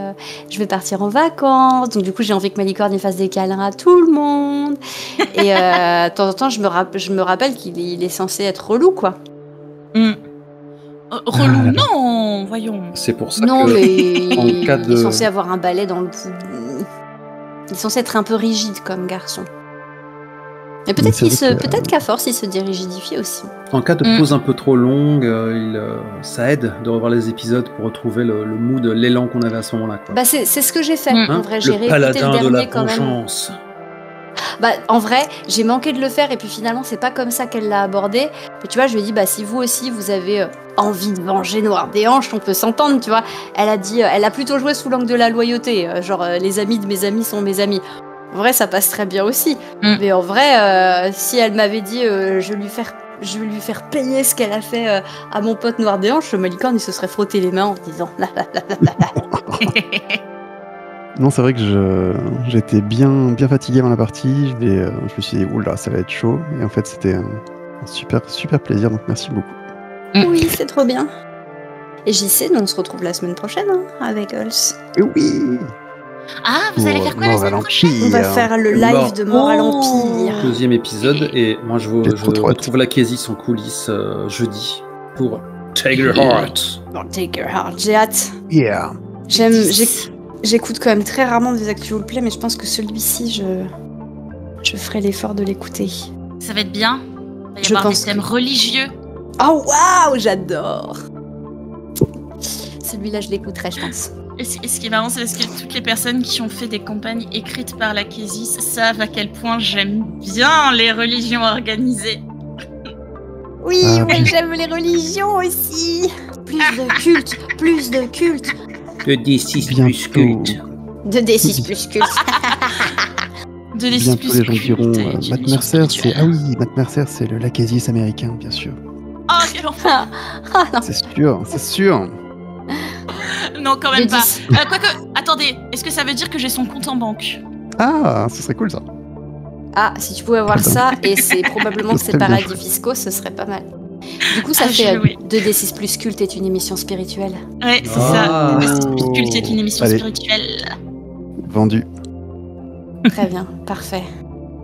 je vais partir en vacances. Donc, du coup, j'ai envie que ma licorne fasse des câlins à tout le monde. Et de temps en temps, je me rappelle qu'il est censé être relou, quoi. Relou, non, voyons. C'est pour ça Non, que mais en cas il est de... censé avoir un balai dans le... Il est censé être un peu rigide comme garçon. Et peut-être c'est vrai que- peut-être qu'à force, il se dirigidifie aussi. En cas de pause un peu trop longue, ça aide de revoir les épisodes pour retrouver le mood, l'élan qu'on avait à ce moment-là. Quoi. Bah c'est ce que j'ai fait. Mm. En vrai, j'ai le réécouté paladin le de la dernier quand même. vengeance. Bah en vrai, j'ai manqué de le faire et puis finalement, c'est pas comme ça qu'elle l'a abordé. Mais tu vois, je lui ai dit, bah si vous aussi, vous avez envie de venger Noir des Hanches, on peut s'entendre, tu vois. Elle a dit, elle a plutôt joué sous l'angle de la loyauté, genre les amis de mes amis sont mes amis. En vrai, ça passe très bien aussi. Mm. Mais en vrai, si elle m'avait dit, je vais lui faire payer ce qu'elle a fait à mon pote Noir des Hanches, Malicorne, il se serait frotté les mains en disant, là, là, là, là, là, là. Non, c'est vrai que j'étais bien fatigué avant la partie. Je me suis dit, oula, ça va être chaud. Et en fait, c'était un super plaisir. Donc, merci beaucoup. Oui, c'est trop bien. Et JC, nous on se retrouve la semaine prochaine hein, avec Hulse. Et oui. Ah, vous allez faire quoi la semaine prochaine? On va faire le live de Mort à l'Empire. Deuxième épisode, et moi je J'ai trop hâte. retrouve la Késis en coulisses jeudi pour Take Your Heart. Bon, Take Your Heart, j'ai hâte. Yeah. J'écoute quand même très rarement des actual play, mais je pense que celui-ci, je ferai l'effort de l'écouter. Ça va être bien. Il va y Je avoir des pense thèmes religieux. Oh waouh, j'adore. Celui-là, je l'écouterai, je pense. Et ce qui est marrant, c'est parce que toutes les personnes qui ont fait des campagnes écrites par la Késis savent à quel point j'aime bien les religions organisées. Oui, Ah, mais oui. j'aime les religions aussi. Plus de culte, plus de culte. Le D6 plus Bientôt, culte. De D6 plus culte. De les bientôt plus les gens diront cultes et d'une Matt mission Mercer, c'est spirituelle. Matt Mercer, c'est le Lacasis américain, bien sûr. Oh, quel enfant. Ah non. C'est sûr. Non, quand même Le pas. 10. Quoique, attendez, est-ce que ça veut dire que j'ai son compte en banque? Ah, ce serait cool ça. Ah, si tu pouvais avoir ça, et c'est probablement Ça que c'est serait bien. paradis fiscaux, ce serait pas mal. Du coup, ça Ah, fait oui. 2D6 plus culte est une émission spirituelle. Ouais, c'est Ah. ça. Le Plus culte est une émission Allez. spirituelle. Vendu. Très bien, parfait.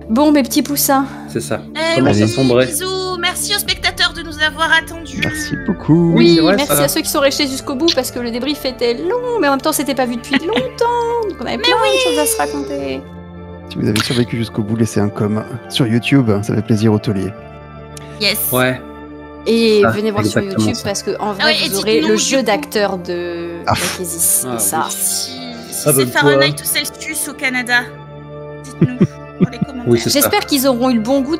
Bon, mes petits poussins, C'est ça. Eh Commence oui, à sombrer. bisous, merci aux spectateurs de nous avoir attendus. Merci beaucoup. Oui, oui, c'est vrai, merci ça. à ceux qui sont restés jusqu'au bout parce que le débrief était long, mais en même temps, c'était pas vu depuis longtemps. Donc on avait plein de choses à se raconter. Si vous avez survécu jusqu'au bout, laissez un com sur YouTube, ça fait plaisir au taulier. Yes. Ouais. Et Ah, venez voir sur exactement YouTube ça. parce que en vrai, Ah ouais, et vous aurez dites-nous, le du jeu coup. d'acteur de Ah. la Késis. Ah, et ça, oui. Si Ah, c'est bah, Fahrenheit quoi. ou Celsius au Canada, dites-nous dans les commentaires. Oui, c'est ça. j'espère qu'ils auront eu le bon goût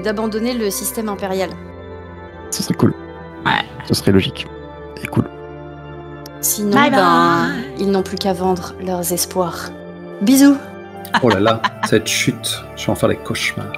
d'abandonner le système impérial. Ce serait cool. Ouais. Ce serait logique. Et cool. Sinon, Bye ben, bye. ils n'ont plus qu'à vendre leurs espoirs. Bisous. Oh là là, cette chute, je vais en faire des cauchemars.